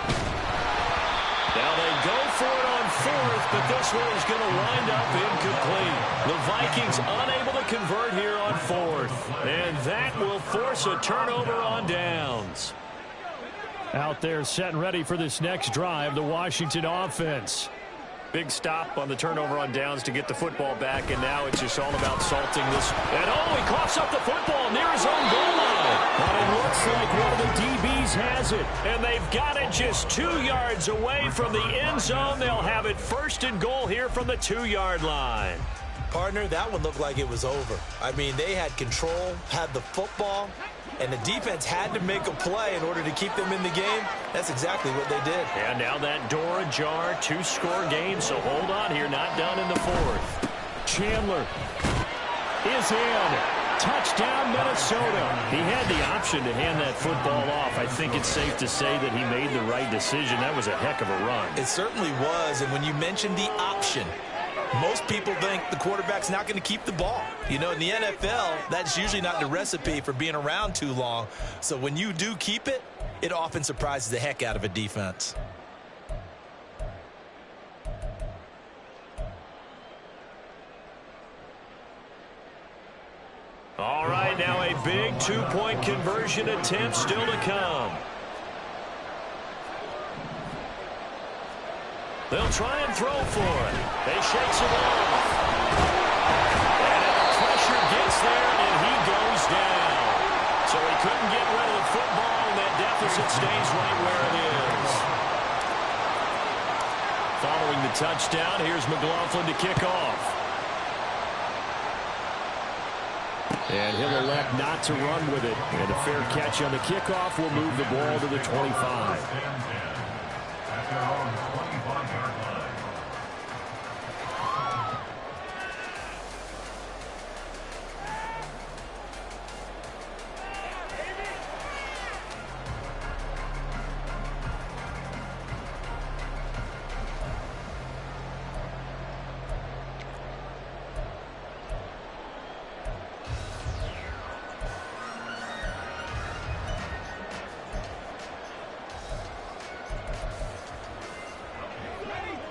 Now they go for it on 4th, but this one is going to wind up incomplete. The Vikings unable to convert here on 4th. And that will force a turnover on downs. Out there set and ready for this next drive, the Washington offense. Big stop on the turnover on downs to get the football back, and now it's just all about salting this. And he coughs up the football near his own goal line. But it looks like one of the DBs has it. And they've got it just 2 yards away from the end zone. They'll have it 1st and goal here from the 2-yard line. Partner, that one looked like it was over. I mean, they had control, had the football, and the defense had to make a play in order to keep them in the game. That's exactly what they did. And now that door ajar, 2-score game, so hold on here, not done in the 4th. Chandler is in. Touchdown, Minnesota. He had the option to hand that football off. I think it's safe to say that he made the right decision. That was a heck of a run. It certainly was, and when you mentioned the option, most people think the quarterback's not going to keep the ball. You know, in the NFL, that's usually not the recipe for being around too long. So when you do keep it, it often surprises the heck out of a defense. All right, now a big two-point conversion attempt still to come. They'll try and throw for it. They shakes it off. And the pressure gets there, and he goes down. So he couldn't get rid of the football, and that deficit stays right where it is. Following the touchdown, here's McLaughlin to kick off. And he'll elect not to run with it. And a fair catch on the kickoff will move the ball to the 25. At their own 25-yard line.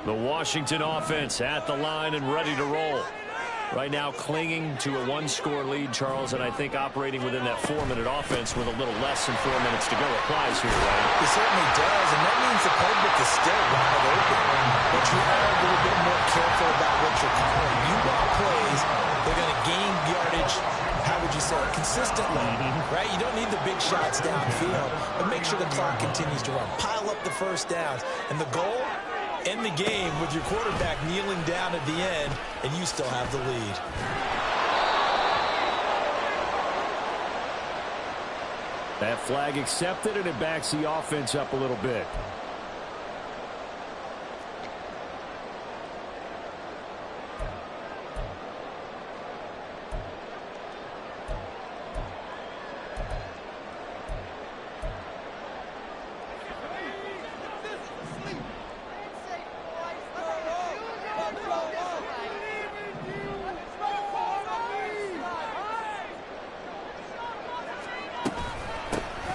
The Washington offense at the line and ready to roll. Right now clinging to a one-score lead, Charles, and I think operating within that 4-minute offense with a little less than 4 minutes to go applies here, right? It certainly does, and that means the playbook is still wide open. But you are a little bit more careful about what you're calling. You want plays, they're going to gain yardage, how would you say, consistently, right? You don't need the big shots downfield, but make sure the clock continues to run. Pile up the first downs, and the goal, end the game with your quarterback kneeling down at the end, and you still have the lead. That flag accepted, and it backs the offense up a little bit.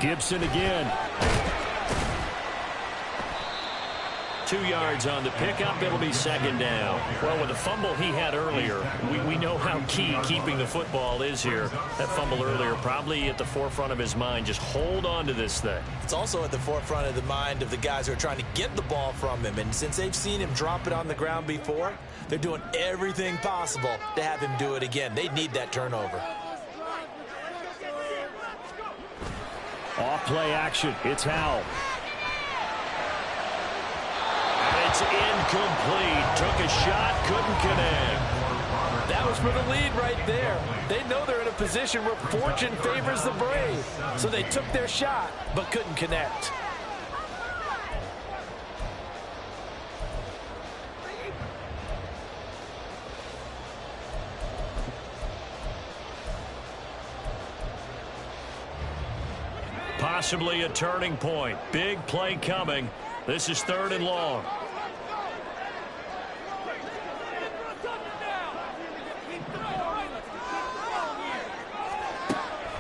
Gibson again. 2 yards on the pickup. It'll be second down. Well, with the fumble he had earlier, we know how key keeping the football is here. That fumble earlier probably at the forefront of his mind. Just hold on to this thing. It's also at the forefront of the mind of the guys who are trying to get the ball from him. And since they've seen him drop it on the ground before, they're doing everything possible to have him do it again. They need that turnover. Off play action. It's Howell. And it's incomplete. Took a shot, couldn't connect. That was for the lead right there. They know they're in a position where fortune favors the brave. So they took their shot, but couldn't connect. Possibly a turning point. Big play coming. This is 3rd and long.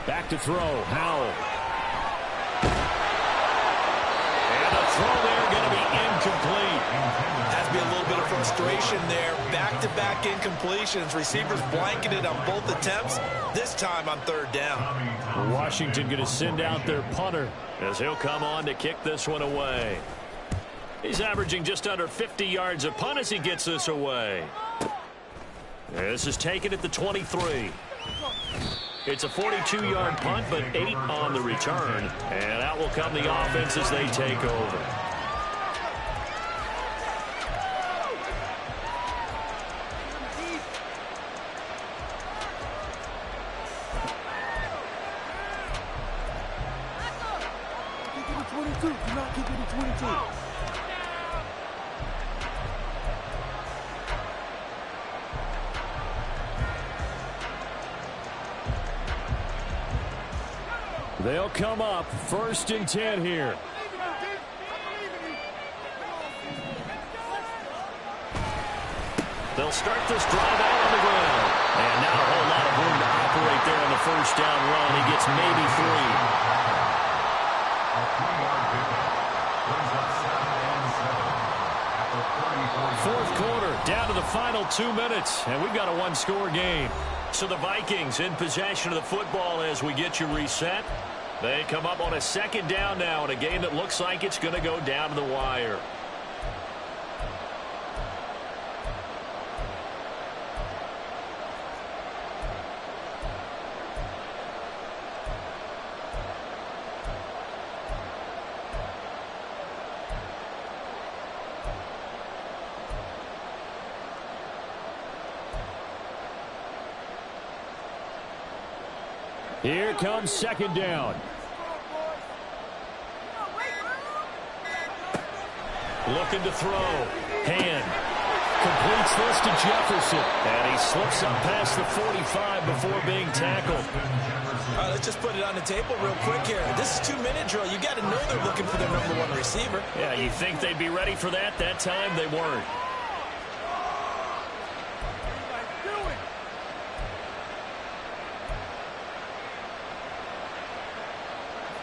Back to throw. Howell. And the throw there going to be incomplete. Has to be a little bit of frustration there. Back-to-back incompletions. Receivers blanketed on both attempts. This time on 3rd down. Washington going to send out their punter as he'll come on to kick this one away. He's averaging just under 50 yards a punt as he gets this away. This is taken at the 23. It's a 42-yard punt, but 8 on the return. And out will come the offense as they take over. Do not keep it at 22. They'll come up 1st and 10 here. They'll start this drive out on the ground. And not a whole lot of room to operate there on the 1st down run. He gets maybe 3. 3-yard pickup. Brings up 2nd and 7 at the 34. Fourth quarter, down to the final 2 minutes, and we've got a one-score game. So the Vikings in possession of the football as we get you reset. They come up on a 2nd down now in a game that looks like it's going to go down to the wire. Here comes 2nd down. Looking to throw. Hand. Completes this to Jefferson. And he slips up past the 45 before being tackled. All right, let's just put it on the table real quick here. This is 2-minute drill. You got to know they're looking for their #1 receiver. Yeah, you think they'd be ready for that? That time they weren't.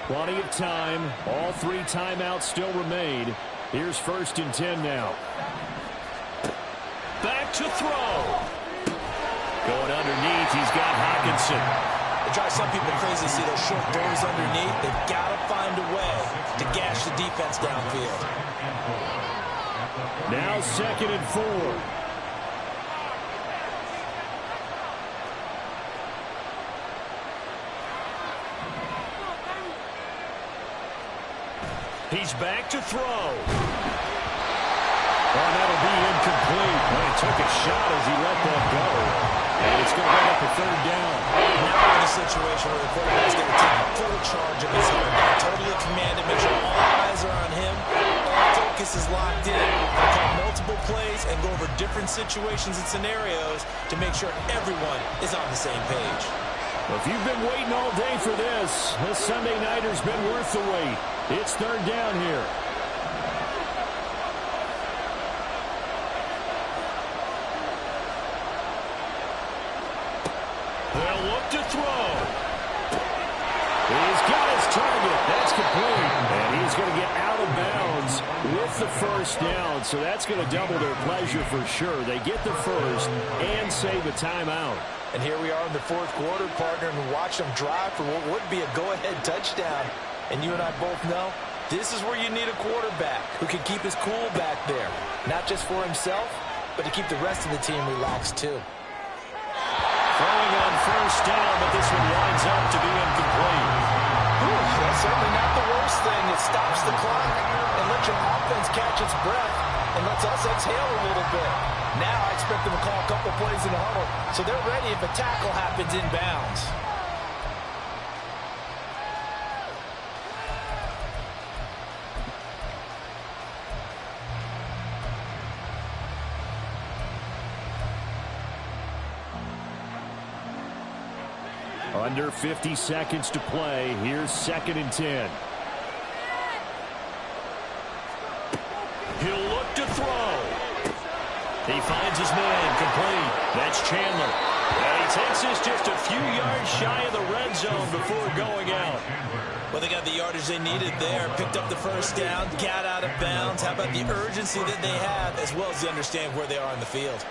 Plenty of time. All 3 timeouts still remain. Here's 1st and 10 now. Back to throw. Going underneath, he's got Hockenson. It drives some people crazy to see those short throws underneath. They've got to find a way to gash the defense downfield. Now 2nd and 4. He's back to throw. Oh, that'll be incomplete. Well, he took a shot as he let that go. And it's going to bring up a 3rd down. Now we're in a situation where the quarterback's going to take full charge of his own. Totally command it. Make sure all eyes are on him. All focus is locked in. He'll call multiple plays and go over different situations and scenarios to make sure everyone is on the same page. Well, if you've been waiting all day for this Sunday nighter's been worth the wait. It's 3rd down here. They'll look to throw. He's got his target. That's complete. And he's going to get out of bounds with the 1st down. So that's going to double their pleasure for sure. They get the 1st and save a timeout. And here we are in the 4th quarter, partner, and watch them drive for what would be a go-ahead touchdown. And you and I both know this is where you need a quarterback who can keep his cool back there. Not just for himself, but to keep the rest of the team relaxed too. Throwing on 1st down, but this one winds up to be incomplete. Ooh, that's certainly not the worst thing. It stops the clock and lets your offense catch its breath and lets us exhale a little bit. Now I expect them to call a couple plays in the huddle so they're ready if a tackle happens inbounds. Under 50 seconds to play. Here's 2nd and 10. He'll look to throw. He finds his man complete. That's Chandler. And he takes this just a few yards shy of the red zone before going out. Well, they got the yardage they needed there. Picked up the 1st down, got out of bounds. How about the urgency that they have as well as they understand where they are on the field?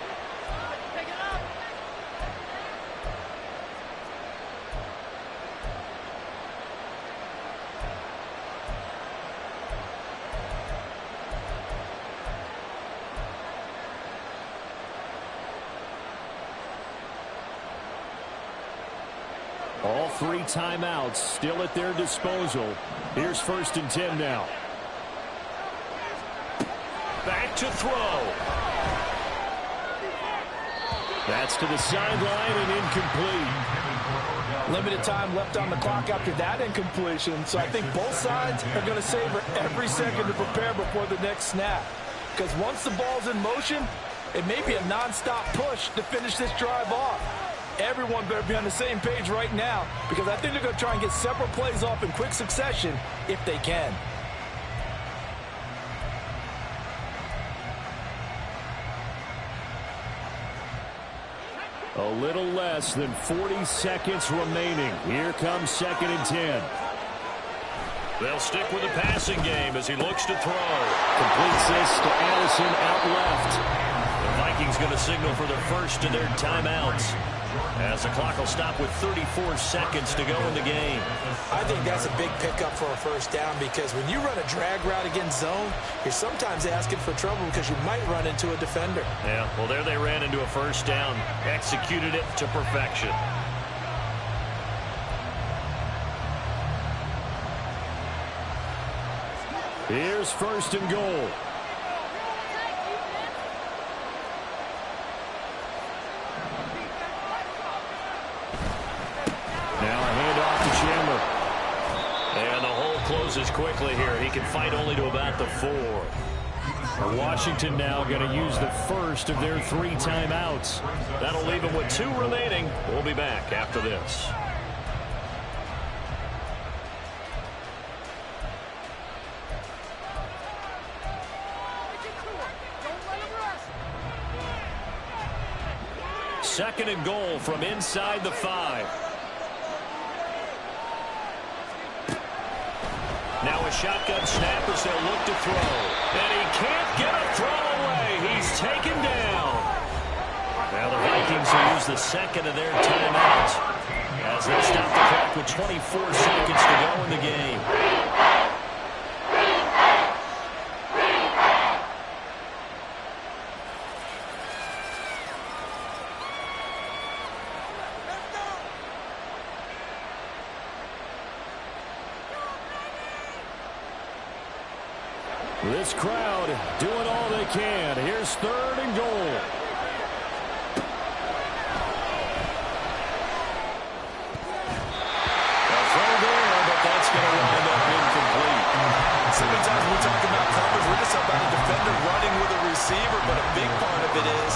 All 3 timeouts still at their disposal. Here's 1st and 10 now. Back to throw. That's to the sideline and incomplete. Limited time left on the clock after that incompletion, so I think both sides are going to savor every second to prepare before the next snap. Because once the ball's in motion, it may be a non-stop push to finish this drive off. Everyone better be on the same page right now because I think they're going to try and get several plays off in quick succession if they can. A little less than 40 seconds remaining. Here comes 2nd and 10. They'll stick with the passing game as he looks to throw. Completes this to Allison out left. The Vikings going to signal for the first of their timeouts, as the clock will stop with 34 seconds to go in the game. I think that's a big pickup for a first down, because when you run a drag route against zone, you're sometimes asking for trouble because you might run into a defender. Yeah, well, there they ran into a first down. Executed it to perfection. Here's first and goal. Now a handoff to Chandler. And the hole closes quickly here. He can fight only to about the 4. Washington now going to use the first of their 3 timeouts. That'll leave him with 2 remaining. We'll be back after this. Second and goal from inside the 5. Now a shotgun snap as they'll look to throw. And he can't get a throw away. He's taken down. Now the Vikings will use the second of their timeouts as they stop the clock with 24 seconds to go in the game. This crowd doing all they can. Here's third and goal. A throw there, but that's going to wind up incomplete. So many times when we talk about coverage, we're just about a defender running with a receiver, but a big part of it is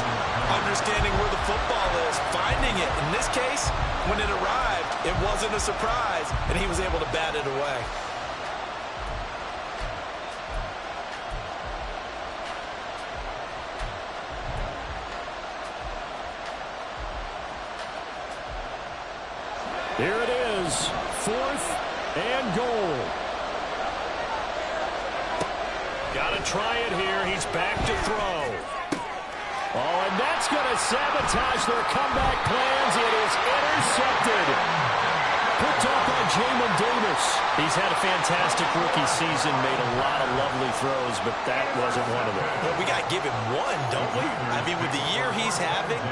understanding where the football is, finding it. In this case, when it arrived, it wasn't a surprise, and he was able to bat it away. Here it is, 4th and goal. Got to try it here. He's back to throw. Oh, and that's going to sabotage their comeback plans. It is intercepted. Picked off by Jamin Davis. He's had a fantastic rookie season, made a lot of lovely throws, but that wasn't one of them. Well, we got to give him one, don't we? I mean, with the year he's having,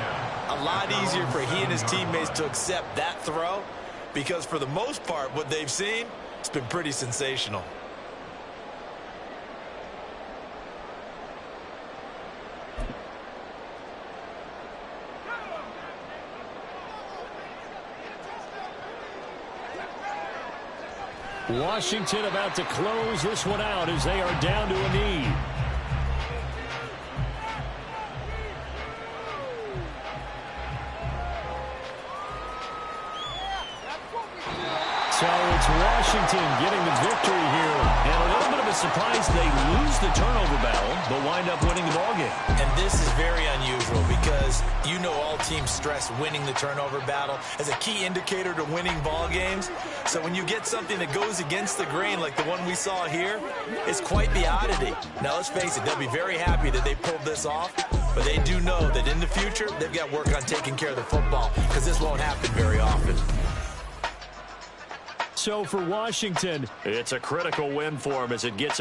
a lot easier for he and his teammates to accept that throw, because for the most part, what they've seen, it's been pretty sensational. Washington about to close this one out as they are down to a knee. So it's Washington getting the victory here. And a little bit of a surprise, they lose the turnover battle, but wind up winning the ballgame. And this is very unusual because you know all teams stress winning the turnover battle as a key indicator to winning ball games. So when you get something that goes against the grain like the one we saw here, it's quite the oddity. Now let's face it, they'll be very happy that they pulled this off, but they do know that in the future they've got work on taking care of the football because this won't happen very often. So for Washington, it's a critical win for them as it gets